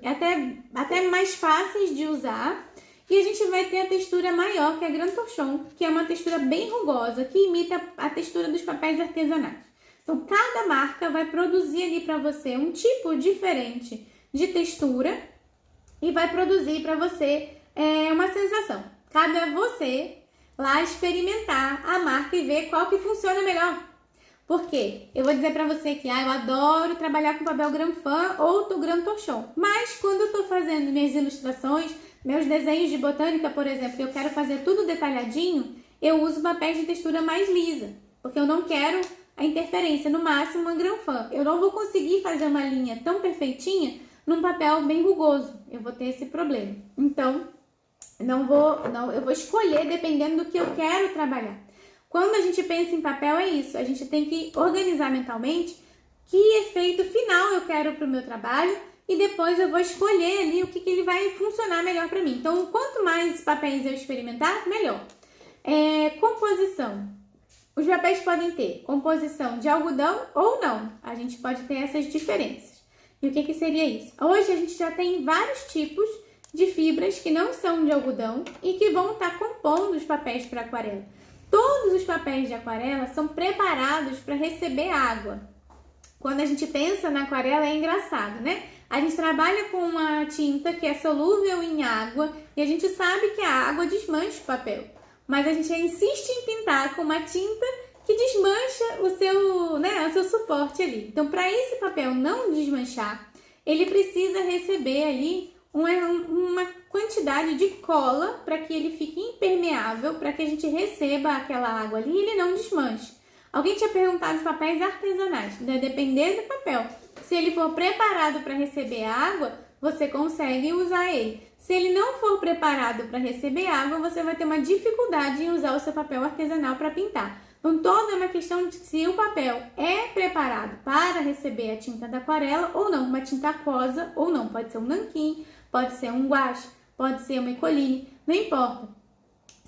até mais fáceis de usar. E a gente vai ter a textura maior, que é a Grand Torchon, que é uma textura bem rugosa, que imita a textura dos papéis artesanais. Então, cada marca vai produzir ali para você um tipo diferente de textura e vai produzir para você uma sensação. Cabe a você lá experimentar a marca e ver qual que funciona melhor. Por quê? Eu vou dizer pra você que eu adoro trabalhar com papel Gramfan ou do Grand Torchon, mas quando eu tô fazendo minhas ilustrações, meus desenhos de botânica, por exemplo, que eu quero fazer tudo detalhadinho, eu uso papéis de textura mais lisa, porque eu não quero a interferência, no máximo uma Gramfan. Eu não vou conseguir fazer uma linha tão perfeitinha num papel bem rugoso, eu vou ter esse problema. Então, eu vou escolher dependendo do que eu quero trabalhar. Quando a gente pensa em papel é isso, a gente tem que organizar mentalmente que efeito final eu quero para o meu trabalho e depois eu vou escolher ali o que ele vai funcionar melhor para mim. Então, quanto mais papéis eu experimentar, melhor. Composição. Os papéis podem ter composição de algodão ou não, a gente pode ter essas diferenças. E o que seria isso? Hoje a gente já tem vários tipos de fibras que não são de algodão e que vão estar compondo os papéis para aquarela. Todos os papéis de aquarela são preparados para receber água. Quando a gente pensa na aquarela é engraçado, né? A gente trabalha com uma tinta que é solúvel em água e a gente sabe que a água desmancha o papel. Mas a gente insiste em pintar com uma tinta que desmancha o seu suporte ali. Então, para esse papel não desmanchar, ele precisa receber ali uma quantidade de cola para que ele fique impermeável, para que a gente receba aquela água ali e ele não desmanche. Alguém tinha perguntado os papéis artesanais, né? Dependendo do papel. Se ele for preparado para receber água, você consegue usar ele. Se ele não for preparado para receber água, você vai ter uma dificuldade em usar o seu papel artesanal para pintar. Então, toda é uma questão de se o papel é preparado para receber a tinta da aquarela ou não, uma tinta aquosa ou não. Pode ser um nanquim, pode ser um guache, pode ser uma ecoline, não importa.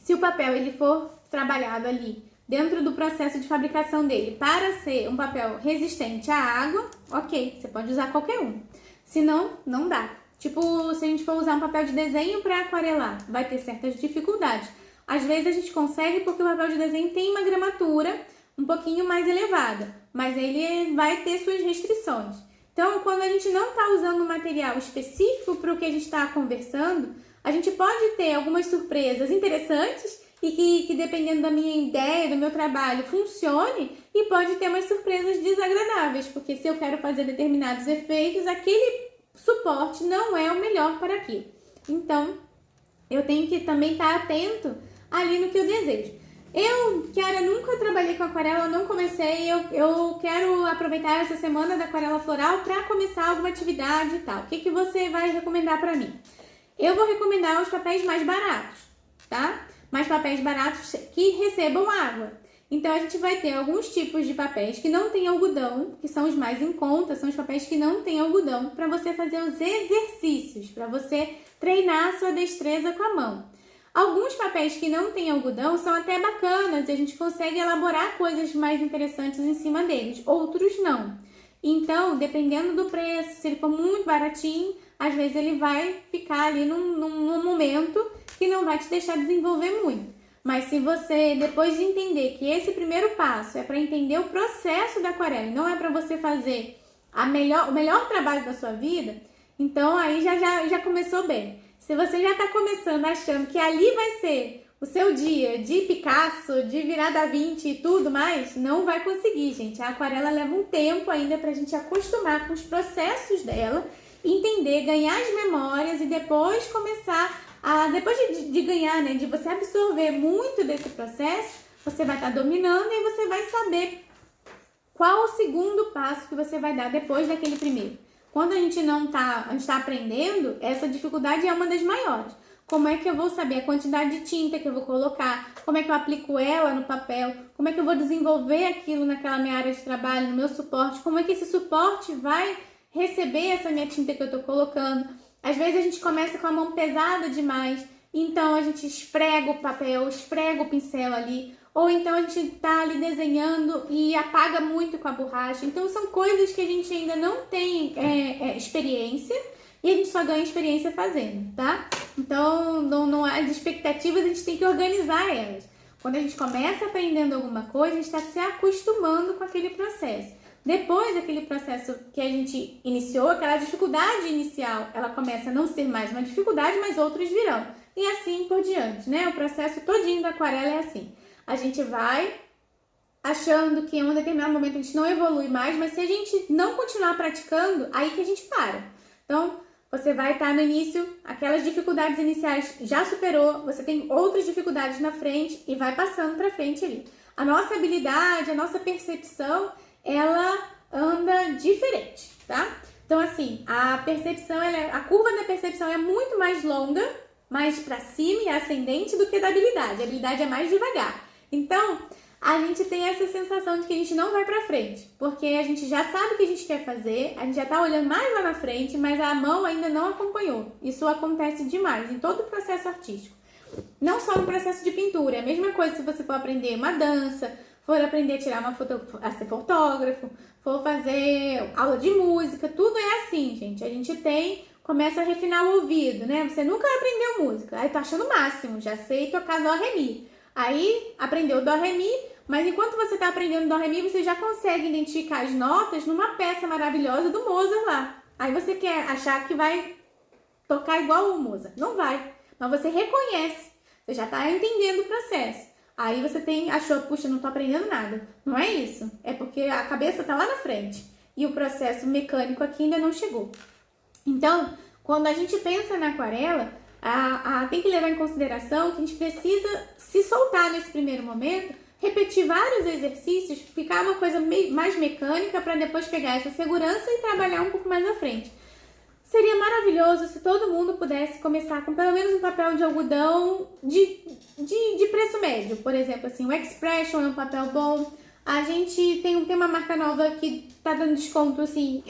Se o papel ele for trabalhado ali dentro do processo de fabricação dele para ser um papel resistente à água, ok, você pode usar qualquer um. Se não, não dá. Tipo, se a gente for usar um papel de desenho para aquarelar, vai ter certas dificuldades. Às vezes a gente consegue porque o papel de desenho tem uma gramatura um pouquinho mais elevada, mas ele vai ter suas restrições. Então, quando a gente não está usando um material específico para o que a gente está conversando, a gente pode ter algumas surpresas interessantes e que dependendo da minha ideia, do meu trabalho, funcione, e pode ter umas surpresas desagradáveis, porque se eu quero fazer determinados efeitos, aquele suporte não é o melhor para aquilo. Então, eu tenho que também estar atento ali no que eu desejo. Kiara, nunca trabalhei com aquarela, eu não comecei, eu quero aproveitar essa semana da aquarela floral para começar alguma atividade e tal. O que você vai recomendar para mim? Eu vou recomendar os papéis mais baratos, tá? Mas papéis baratos que recebam água. Então, a gente vai ter alguns tipos de papéis que não tem algodão, que são os mais em conta, são os papéis que não tem algodão, para você fazer os exercícios, para você treinar a sua destreza com a mão. Alguns papéis que não tem algodão são até bacanas e a gente consegue elaborar coisas mais interessantes em cima deles, outros não. Então, dependendo do preço, se ele for muito baratinho, às vezes ele vai ficar ali num momento que não vai te deixar desenvolver muito. Mas se você, depois de entender que esse primeiro passo é para entender o processo da aquarela e não é para você fazer o melhor trabalho da sua vida, então aí já começou bem. Se você já está começando achando que ali vai ser o seu dia de Picasso, de virar Da Vinci e tudo mais, não vai conseguir, gente. A aquarela leva um tempo ainda para a gente acostumar com os processos dela, entender, ganhar as memórias e depois começar depois de ganhar, né, de você absorver muito desse processo, você vai estar dominando e você vai saber qual o segundo passo que você vai dar depois daquele primeiro. Quando a gente está aprendendo, essa dificuldade é uma das maiores. Como é que eu vou saber a quantidade de tinta que eu vou colocar? Como é que eu aplico ela no papel? Como é que eu vou desenvolver aquilo naquela minha área de trabalho, no meu suporte? Como é que esse suporte vai receber essa minha tinta que eu estou colocando? Às vezes a gente começa com a mão pesada demais, então a gente esfrega o papel, esfrega o pincel ali, ou então a gente tá ali desenhando e apaga muito com a borracha. Então são coisas que a gente ainda não tem experiência e a gente só ganha experiência fazendo, tá? Então as expectativas a gente tem que organizar elas. Quando a gente começa aprendendo alguma coisa, a gente está se acostumando com aquele processo. Depois daquele processo que a gente iniciou, aquela dificuldade inicial, ela começa a não ser mais uma dificuldade, mas outros virão. E assim por diante, né? O processo todinho da aquarela é assim. A gente vai achando que em um determinado momento a gente não evolui mais, mas se a gente não continuar praticando, aí que a gente para. Então, você vai estar no início, aquelas dificuldades iniciais já superou, você tem outras dificuldades na frente e vai passando para frente ali. A nossa habilidade, a nossa percepção, ela anda diferente, tá? Então, assim, a percepção, a curva da percepção é muito mais longa, mais para cima e ascendente do que da habilidade. A habilidade é mais devagar. Então, a gente tem essa sensação de que a gente não vai para frente, porque a gente já sabe o que a gente quer fazer, a gente já tá olhando mais lá na frente, mas a mão ainda não acompanhou. Isso acontece demais em todo o processo artístico. Não só no processo de pintura, é a mesma coisa se você for aprender uma dança, for aprender a tirar uma foto, a ser fotógrafo, for fazer aula de música, tudo é assim, gente. A gente começa a refinar o ouvido, né? Você nunca aprendeu música, aí tô achando o máximo, já sei tocar dó, ré, mi. Aí aprendeu dó, ré, mi, mas enquanto você tá aprendendo dó, ré, mi, você já consegue identificar as notas numa peça maravilhosa do Mozart lá. Aí você quer achar que vai tocar igual o Mozart. Não vai, mas você reconhece, você já tá entendendo o processo. Aí você achou, puxa, não tô aprendendo nada. Não é isso. É porque a cabeça tá lá na frente. E o processo mecânico aqui ainda não chegou. Então, quando a gente pensa na aquarela, tem que levar em consideração que a gente precisa se soltar nesse primeiro momento, repetir vários exercícios, ficar uma coisa mais mecânica para depois pegar essa segurança e trabalhar um pouco mais à frente. Seria maravilhoso se todo mundo pudesse começar com pelo menos um papel de algodão de preço médio. Por exemplo, assim, o Expression é um papel bom. A gente tem uma marca nova que tá dando desconto, assim,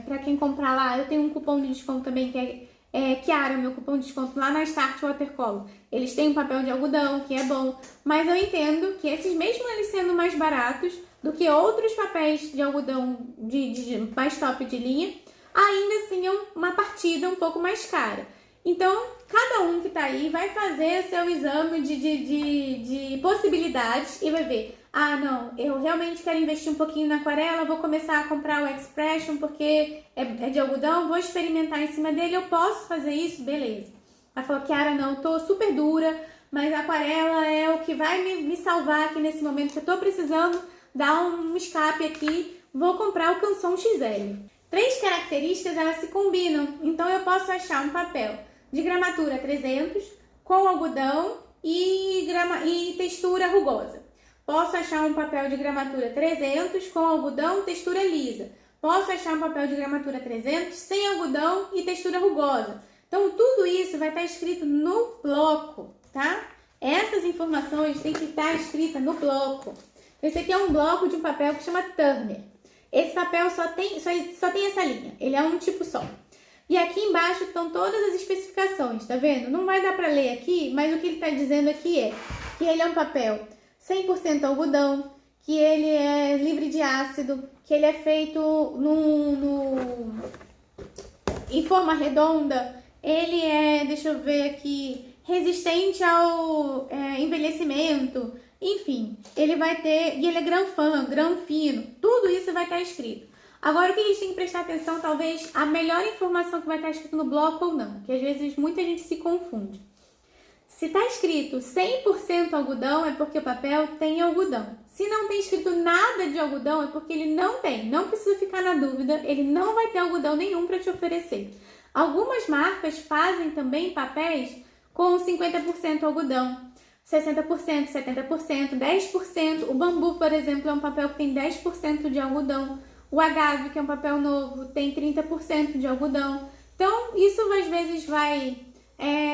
pra quem comprar lá. Eu tenho um cupom de desconto também que é Kiara, meu cupom de desconto lá na Start Watercolor. Eles têm um papel de algodão que é bom, mas eu entendo que esses, mesmo eles sendo mais baratos do que outros papéis de algodão de mais top de linha, ainda assim é uma partida um pouco mais cara. Então, cada um que tá aí vai fazer seu exame de possibilidades e vai ver, não, eu realmente quero investir um pouquinho na aquarela, vou começar a comprar o Expression porque é de algodão, vou experimentar em cima dele, eu posso fazer isso? Beleza. Ela falou, Kiara, não, tô super dura, mas a aquarela é o que vai me salvar aqui nesse momento que eu tô precisando dar um escape aqui, vou comprar o Canson XL. 3 características, elas se combinam, então eu posso achar um papel de gramatura 300 com algodão e textura rugosa. Posso achar um papel de gramatura 300 com algodão, textura lisa. Posso achar um papel de gramatura 300 sem algodão e textura rugosa. Então, tudo isso vai estar escrito no bloco, tá? Essas informações têm que estar escritas no bloco. Esse aqui é um bloco de um papel que chama Turner. Esse papel só tem essa linha, ele é um tipo só. E aqui embaixo estão todas as especificações, tá vendo? Não vai dar para ler aqui, mas o que ele está dizendo aqui é que ele é um papel 100% algodão, que ele é livre de ácido, que ele é feito em forma redonda, ele é, deixa eu ver aqui, resistente ao envelhecimento, enfim, ele vai ter, e ele é grão fino, tudo isso vai estar escrito. Agora, o que a gente tem que prestar atenção, talvez, a melhor informação que vai estar escrito no bloco ou não, que às vezes muita gente se confunde. Se está escrito 100% algodão, é porque o papel tem algodão. Se não tem escrito nada de algodão, é porque ele não tem. Não precisa ficar na dúvida, ele não vai ter algodão nenhum para te oferecer. Algumas marcas fazem também papéis com 50% algodão, 60%, 70%, 10%. O bambu, por exemplo, é um papel que tem 10% de algodão. O agave, que é um papel novo, tem 30% de algodão. Então, isso às vezes vai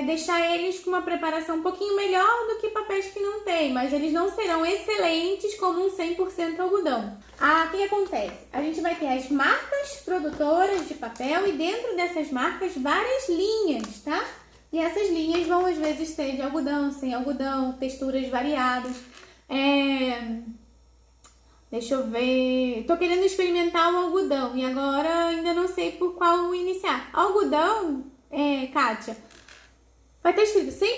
deixar eles com uma preparação um pouquinho melhor do que papéis que não tem, mas eles não serão excelentes como um 100% algodão. O que acontece? A gente vai ter as marcas produtoras de papel e dentro dessas marcas várias linhas, tá? E essas linhas vão às vezes ter de algodão, sem algodão, texturas variadas. Deixa eu ver. Tô querendo experimentar o algodão e agora ainda não sei por qual iniciar. Algodão, Kátia, vai ter escrito 100%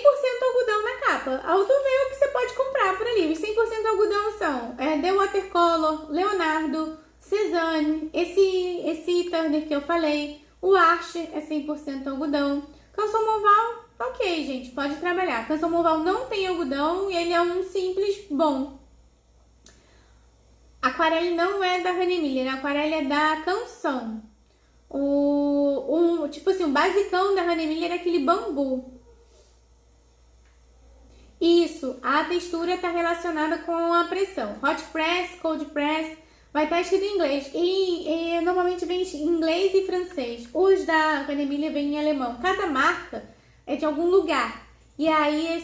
algodão na capa. Aí tu vê o que você pode comprar por ali. Os 100% algodão são The Watercolor, Leonardo, Cezanne, esse Turner que eu falei, o Archer é 100% algodão. Canson Moval, ok, gente, pode trabalhar. Canson Moval não tem algodão e ele é um simples bom. Aquarelle não é da Honey Miller, a aquarelle é da Canson. Tipo assim, o basicão da Honey Miller é aquele bambu. Isso, a textura está relacionada com a pressão. Hot press, cold press, vai estar escrito em inglês. E normalmente vem em inglês e francês. Os da Honey Miller vem em alemão. Cada marca é de algum lugar. E aí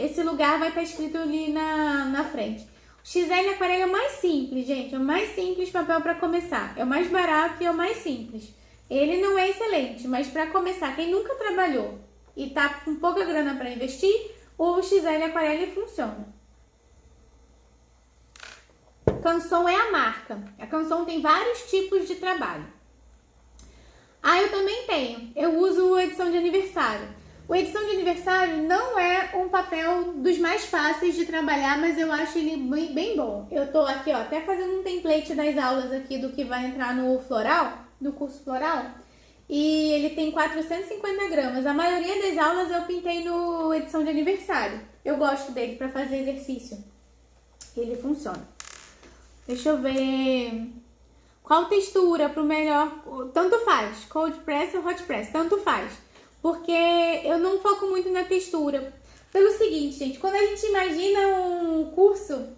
esse lugar vai estar escrito ali na frente. O XL Aquarela é o mais simples, gente. É o mais simples papel para começar. É o mais barato e é o mais simples. Ele não é excelente, mas para começar, quem nunca trabalhou e tá com pouca grana para investir, o XL Aquarela funciona. Canson é a marca. A Canson tem vários tipos de trabalho. Eu também tenho. Eu uso a edição de aniversário. O edição de aniversário não é um papel dos mais fáceis de trabalhar, mas eu acho ele bem bom. Eu tô aqui, ó, até fazendo um template das aulas aqui do que vai entrar no floral, no curso floral. E ele tem 450 gramas. A maioria das aulas eu pintei no edição de aniversário. Eu gosto dele para fazer exercício. Ele funciona. Deixa eu ver. Qual textura pro melhor? Tanto faz. Cold press ou hot press, tanto faz. Porque eu não foco muito na textura. Pelo seguinte, gente, quando a gente imagina um curso,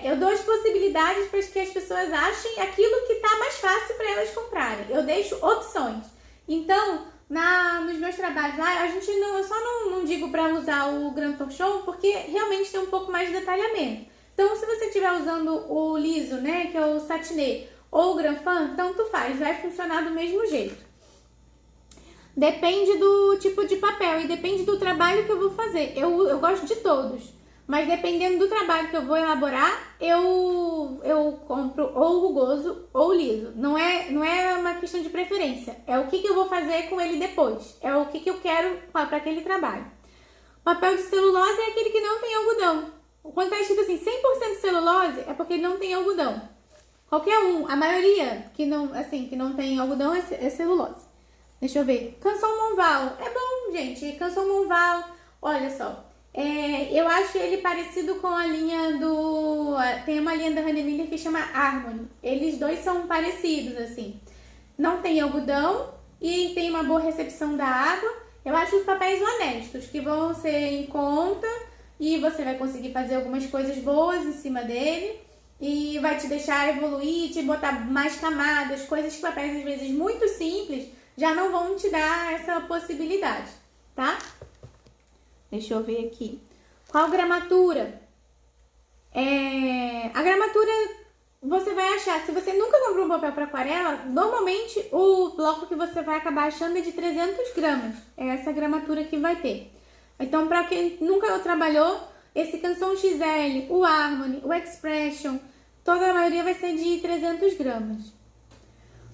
eu dou as possibilidades para que as pessoas achem aquilo que tá mais fácil para elas comprarem. Eu deixo opções. Então, nos meus trabalhos lá, eu só não digo para usar o Grand Torchon, porque realmente tem um pouco mais de detalhamento. Então, se você estiver usando o liso, né, que é o satinê, ou o Grand Fan, tanto faz, vai funcionar do mesmo jeito. Depende do tipo de papel e depende do trabalho que eu vou fazer. Eu gosto de todos, mas dependendo do trabalho que eu vou elaborar, eu compro ou rugoso ou liso. Não é uma questão de preferência, é o que eu vou fazer com ele depois. É o que eu quero para aquele trabalho. Papel de celulose é aquele que não tem algodão. Quando tá escrito assim, 100% celulose, é porque ele não tem algodão. Qualquer um, a maioria que não tem algodão é celulose. Deixa eu ver. Canson Moval. É bom, gente. Canson Moval. Olha só. Eu acho ele parecido com a linha do... Tem uma linha da Honey Miller que chama Harmony. Eles dois são parecidos, assim. Não tem algodão e tem uma boa recepção da água. Eu acho os papéis honestos, que vão ser em conta e você vai conseguir fazer algumas coisas boas em cima dele. E vai te deixar evoluir, te botar mais camadas, coisas que papéis às vezes muito simples já não vão te dar essa possibilidade, tá? Deixa eu ver aqui. Qual gramatura? A gramatura você vai achar, se você nunca comprou um papel para aquarela, normalmente o bloco que você vai acabar achando é de 300 gramas. É essa gramatura que vai ter. Então, para quem nunca trabalhou, esse Canson XL, o Harmony, o Expression, toda a maioria vai ser de 300 gramas.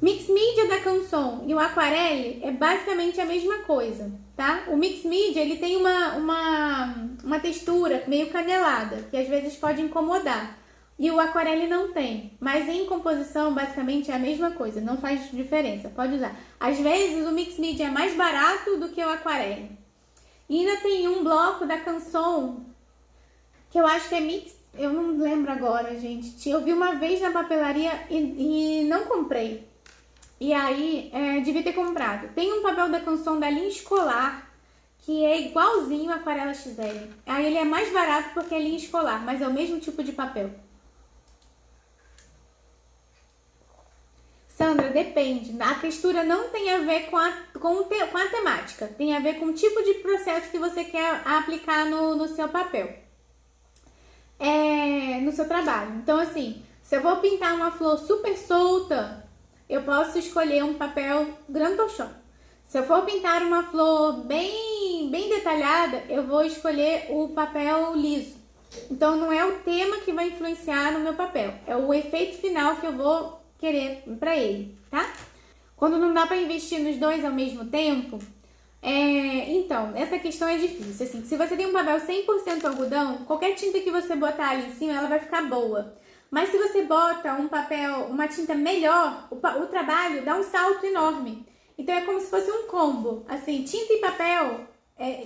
Mix Media da Canson e o Aquarelle é basicamente a mesma coisa, tá? O Mix Media, ele tem uma textura meio canelada, que às vezes pode incomodar. E o Aquarelle não tem, mas em composição basicamente é a mesma coisa, não faz diferença, pode usar. Às vezes o Mix Media é mais barato do que o Aquarelle. E ainda tem um bloco da Canson, que eu acho que é Mix, eu não lembro agora, gente. Eu vi uma vez na papelaria e não comprei. E aí, devia ter comprado. Tem um papel da Canson da linha escolar, que é igualzinho a Aquarela XL. Aí ele é mais barato porque é linha escolar, mas é o mesmo tipo de papel. Sandra, depende. A textura não tem a ver com a temática. Tem a ver com o tipo de processo que você quer aplicar no seu papel. No seu trabalho. Então, assim, se eu vou pintar uma flor super solta, eu posso escolher um papel Grand Torchon. Se eu for pintar uma flor bem detalhada, eu vou escolher o papel liso. Então, não é o tema que vai influenciar no meu papel, é o efeito final que eu vou querer para ele, tá? Quando não dá para investir nos dois ao mesmo tempo, então, essa questão é difícil. Assim, se você tem um papel 100% algodão, qualquer tinta que você botar ali em cima, ela vai ficar boa. Mas se você bota uma tinta melhor, o trabalho dá um salto enorme. Então é como se fosse um combo. Assim, tinta e papel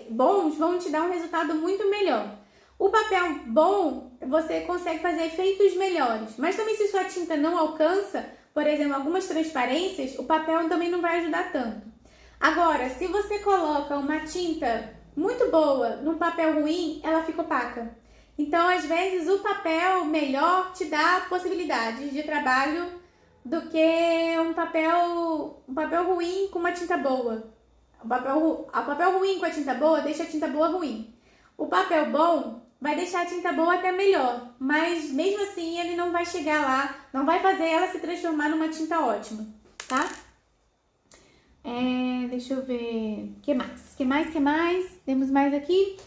bons vão te dar um resultado muito melhor. O papel bom, você consegue fazer efeitos melhores. Mas também se sua tinta não alcança, por exemplo, algumas transparências, o papel também não vai ajudar tanto. Agora, se você coloca uma tinta muito boa num papel ruim, ela fica opaca. Então, às vezes, o papel melhor te dá possibilidades de trabalho do que um papel ruim com uma tinta boa. O papel ruim com a tinta boa deixa a tinta boa ruim. O papel bom vai deixar a tinta boa até melhor, mas mesmo assim ele não vai chegar lá, não vai fazer ela se transformar numa tinta ótima, tá? Deixa eu ver, que mais? Temos mais aqui?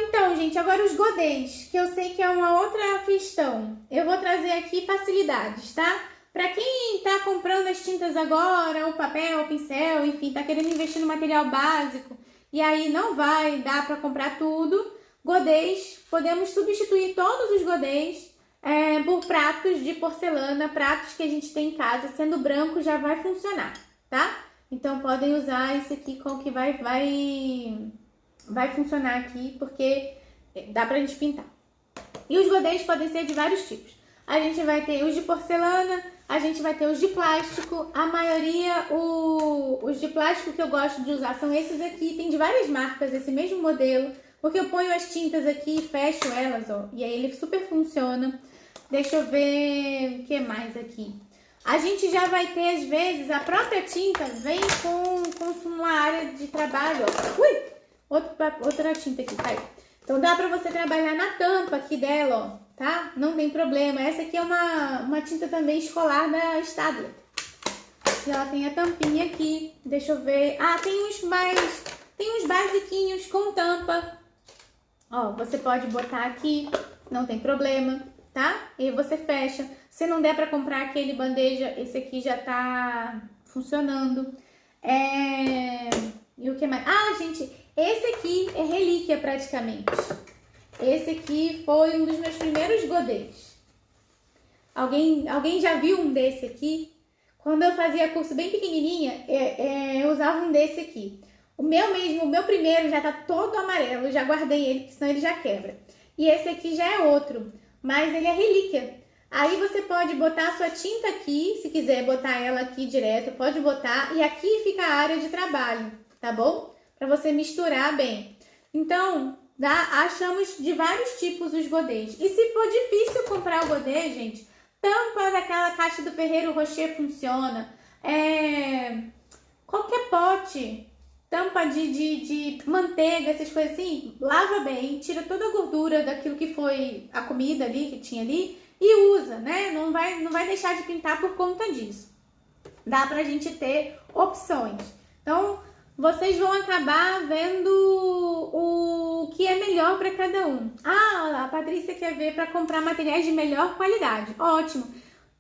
Então, gente, agora os godês, que eu sei que é uma outra questão. Eu vou trazer aqui facilidades, tá? Pra quem tá comprando as tintas agora, o papel, o pincel, enfim, tá querendo investir no material básico e aí não vai dar pra comprar tudo, godês, podemos substituir todos os godês por pratos de porcelana, pratos que a gente tem em casa, sendo branco já vai funcionar, tá? Então, podem usar isso aqui com que vai funcionar aqui, porque dá pra gente pintar. E os godês podem ser de vários tipos. A gente vai ter os de porcelana, a gente vai ter os de plástico. A maioria, os de plástico que eu gosto de usar são esses aqui. Tem de várias marcas esse mesmo modelo, porque eu ponho as tintas aqui e fecho elas, ó. E aí ele super funciona. Deixa eu ver o que mais aqui. A gente já vai ter, às vezes, a própria tinta vem com uma área de trabalho, ó. Ui! Outra tinta aqui, caiu. Então dá pra você trabalhar na tampa aqui dela, ó, tá? Não tem problema. Essa aqui é uma tinta também escolar da Stadler. Ela tem a tampinha aqui. Deixa eu ver. Tem uns basiquinhos com tampa. Ó, você pode botar aqui, não tem problema, tá? E você fecha. Se não der pra comprar aquele bandeja, esse aqui já tá funcionando. E o que mais? Gente, esse aqui é relíquia praticamente. Esse aqui foi um dos meus primeiros godês. Alguém já viu um desse aqui? Quando eu fazia curso bem pequenininha, eu usava um desse aqui. O meu primeiro já tá todo amarelo, eu já guardei ele, porque senão ele já quebra. E esse aqui já é outro, mas ele é relíquia. Aí você pode botar a sua tinta aqui, se quiser botar ela aqui direto, pode botar. E aqui fica a área de trabalho, tá bom? Para você misturar bem. Então, achamos de vários tipos os godês. E se for difícil comprar o godê, gente, tampa daquela caixa do Ferreiro Rocher funciona. Qualquer pote, tampa de manteiga, essas coisas assim, lava bem, tira toda a gordura daquilo que foi a comida ali, que tinha ali, e usa, né? Não vai deixar de pintar por conta disso. Dá pra gente ter opções. Então, vocês vão acabar vendo o que é melhor para cada um. Olha lá, a Patrícia quer ver para comprar materiais de melhor qualidade. Ótimo.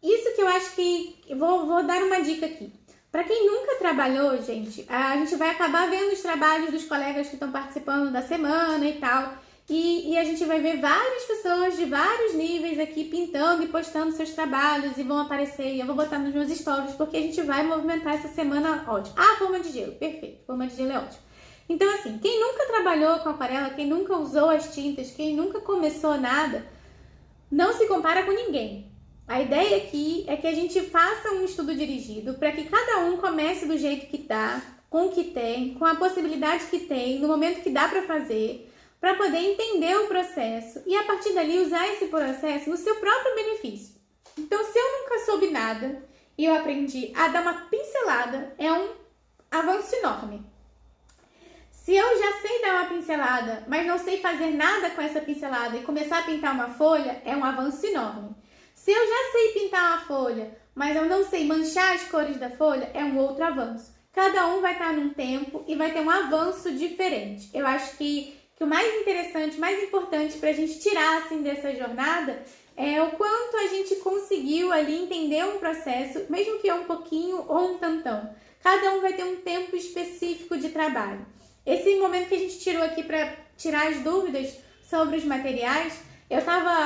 isso que eu acho que... Vou dar uma dica aqui. Para quem nunca trabalhou, gente, a gente vai acabar vendo os trabalhos dos colegas que estão participando da semana e tal. E a gente vai ver várias pessoas de vários níveis aqui pintando e postando seus trabalhos e vão aparecer. E eu vou botar nos meus stories porque a gente vai movimentar essa semana ótimo. Ah, forma de gelo, perfeito. Forma de gelo é ótimo. Então, assim, quem nunca trabalhou com aquarela, quem nunca usou as tintas, quem nunca começou nada, não se compara com ninguém. A ideia aqui é que a gente faça um estudo dirigido para que cada um comece do jeito que tá, com o que tem, com a possibilidade que tem, no momento que dá para fazer, para poder entender o processo e a partir dali usar esse processo no seu próprio benefício. Então, se eu nunca soube nada e eu aprendi a dar uma pincelada, é um avanço enorme. Se eu já sei dar uma pincelada, mas não sei fazer nada com essa pincelada e começar a pintar uma folha, é um avanço enorme. Se eu já sei pintar uma folha, mas eu não sei manchar as cores da folha, é um outro avanço. Cada um vai estar num tempo e vai ter um avanço diferente. Eu acho que o mais interessante, mais importante para a gente tirar assim dessa jornada é o quanto a gente conseguiu ali entender um processo, mesmo que é um pouquinho ou um tantão. Cada um vai ter um tempo específico de trabalho. Esse momento que a gente tirou aqui para tirar as dúvidas sobre os materiais,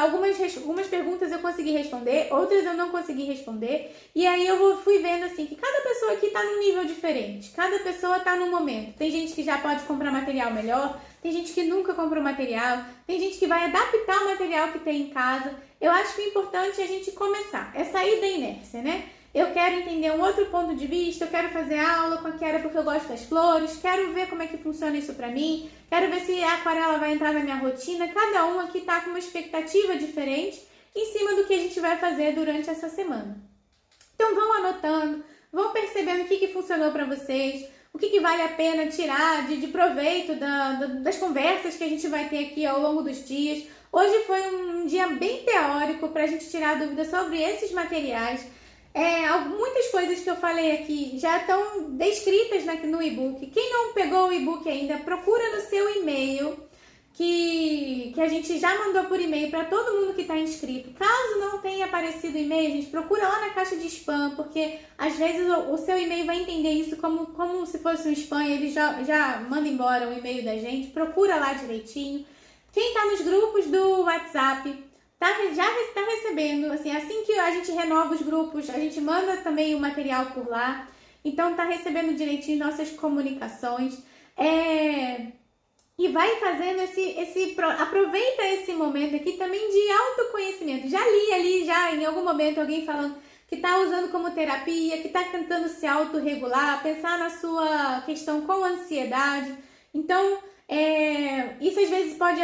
algumas perguntas eu consegui responder, outras eu não consegui responder, e aí eu fui vendo assim que cada pessoa aqui está num nível diferente, cada pessoa está num momento. Tem gente que já pode comprar material melhor, tem gente que nunca comprou material, tem gente que vai adaptar o material que tem em casa. Eu acho que o importante é a gente começar, é sair da inércia, né? Eu quero entender um outro ponto de vista, eu quero fazer aula com a Kiara porque eu gosto das flores, quero ver como é que funciona isso pra mim, quero ver se a aquarela vai entrar na minha rotina. Cada um aqui tá com uma expectativa diferente em cima do que a gente vai fazer durante essa semana. Então vão anotando, vão percebendo o que funcionou pra vocês, o que vale a pena tirar de proveito das conversas que a gente vai ter aqui ao longo dos dias. Hoje foi um dia bem teórico pra gente tirar dúvidas sobre esses materiais. Muitas coisas que eu falei aqui já estão descritas no e-book. Quem não pegou o e-book ainda, procura no seu e-mail, que a gente já mandou por e-mail para todo mundo que está inscrito. Caso não tenha aparecido e-mail, a gente procura lá na caixa de spam, porque às vezes o seu e-mail vai entender isso como se fosse um spam e ele já manda embora o e-mail da gente. Procura lá direitinho. Quem está nos grupos do WhatsApp, já está recebendo, assim que a gente renova os grupos, a gente manda também o material por lá. Então está recebendo direitinho nossas comunicações. E vai fazendo aproveita esse momento aqui também de autoconhecimento. Já li ali, em algum momento, alguém falando que está usando como terapia, que está tentando se autorregular, pensar na sua questão com ansiedade. Então, isso às vezes pode,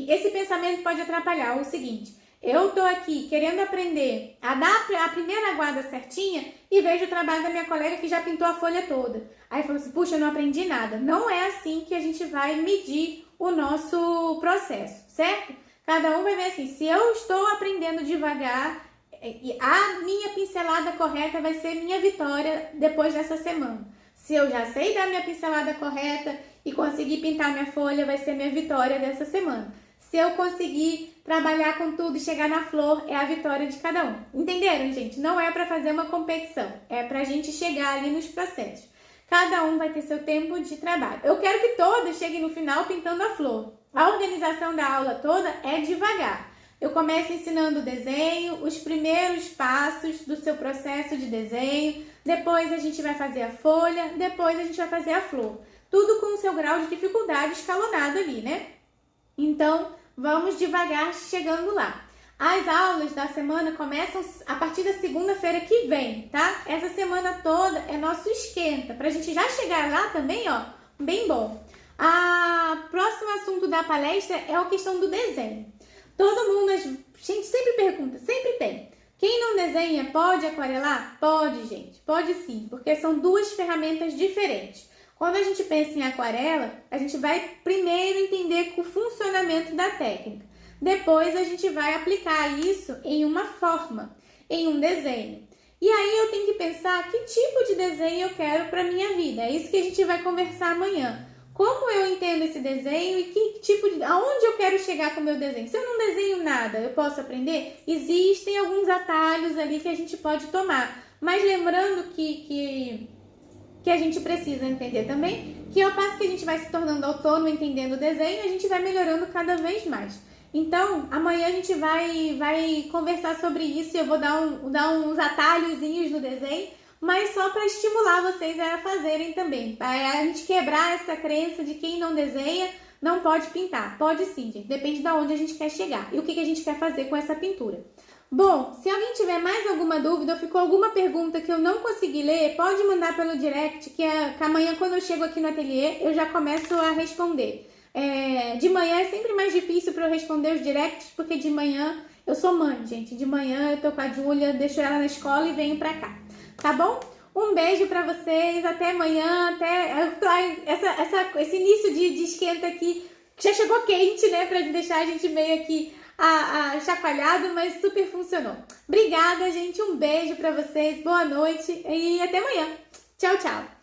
esse pensamento pode atrapalhar. O seguinte: eu tô aqui querendo aprender a dar a primeira aguada certinha e vejo o trabalho da minha colega que já pintou a folha toda. Aí falou assim: puxa, eu não aprendi nada. Não é assim que a gente vai medir o nosso processo, certo? Cada um vai ver assim: se eu estou aprendendo devagar, a minha pincelada correta vai ser minha vitória depois dessa semana. Se eu já sei dar minha pincelada correta e conseguir pintar minha folha, vai ser minha vitória dessa semana. Se eu conseguir trabalhar com tudo e chegar na flor, é a vitória de cada um. Entenderam, gente? Não é para fazer uma competição, é para a gente chegar ali nos processos. Cada um vai ter seu tempo de trabalho. Eu quero que todos cheguem no final pintando a flor. A organização da aula toda é devagar. Eu começo ensinando o desenho, os primeiros passos do seu processo de desenho, depois a gente vai fazer a folha, depois a gente vai fazer a flor. Tudo com o seu grau de dificuldade escalonado ali, né? Então, vamos devagar chegando lá. As aulas da semana começam a partir da segunda-feira que vem, tá? Essa semana toda é nosso esquenta, pra gente já chegar lá também, ó, bem bom. O próximo assunto da palestra é a questão do desenho. Todo mundo, a gente sempre pergunta, sempre tem. Quem não desenha pode aquarelar? Pode, gente, pode sim, porque são duas ferramentas diferentes. Quando a gente pensa em aquarela, a gente vai primeiro entender o funcionamento da técnica. Depois a gente vai aplicar isso em uma forma, em um desenho. E aí eu tenho que pensar que tipo de desenho eu quero para minha vida. É isso que a gente vai conversar amanhã. como eu entendo esse desenho e que tipo de, aonde eu quero chegar com o meu desenho. Se eu não desenho nada, eu posso aprender? Existem alguns atalhos ali que a gente pode tomar, mas lembrando que a gente precisa entender também que ao passo que a gente vai se tornando autônomo entendendo o desenho, a gente vai melhorando cada vez mais. Então, amanhã a gente vai conversar sobre isso e eu vou dar uns atalhozinhos no desenho, mas só para estimular vocês a fazerem também. Para a gente quebrar essa crença de quem não desenha não pode pintar. Pode sim, gente. Depende de onde a gente quer chegar e o que a gente quer fazer com essa pintura. Bom, se alguém tiver mais alguma dúvida ou ficou alguma pergunta que eu não consegui ler, pode mandar pelo direct, que amanhã quando eu chego aqui no ateliê eu já começo a responder. De manhã é sempre mais difícil para eu responder os directs, porque de manhã eu sou mãe, gente. De manhã eu tô com a Júlia, deixo ela na escola e venho pra cá, tá bom? Um beijo pra vocês, até amanhã, esse início de esquenta aqui, que já chegou quente, né, pra deixar a gente meio aqui chacoalhado, mas super funcionou. Obrigada, gente, um beijo pra vocês, boa noite e até amanhã. Tchau, tchau.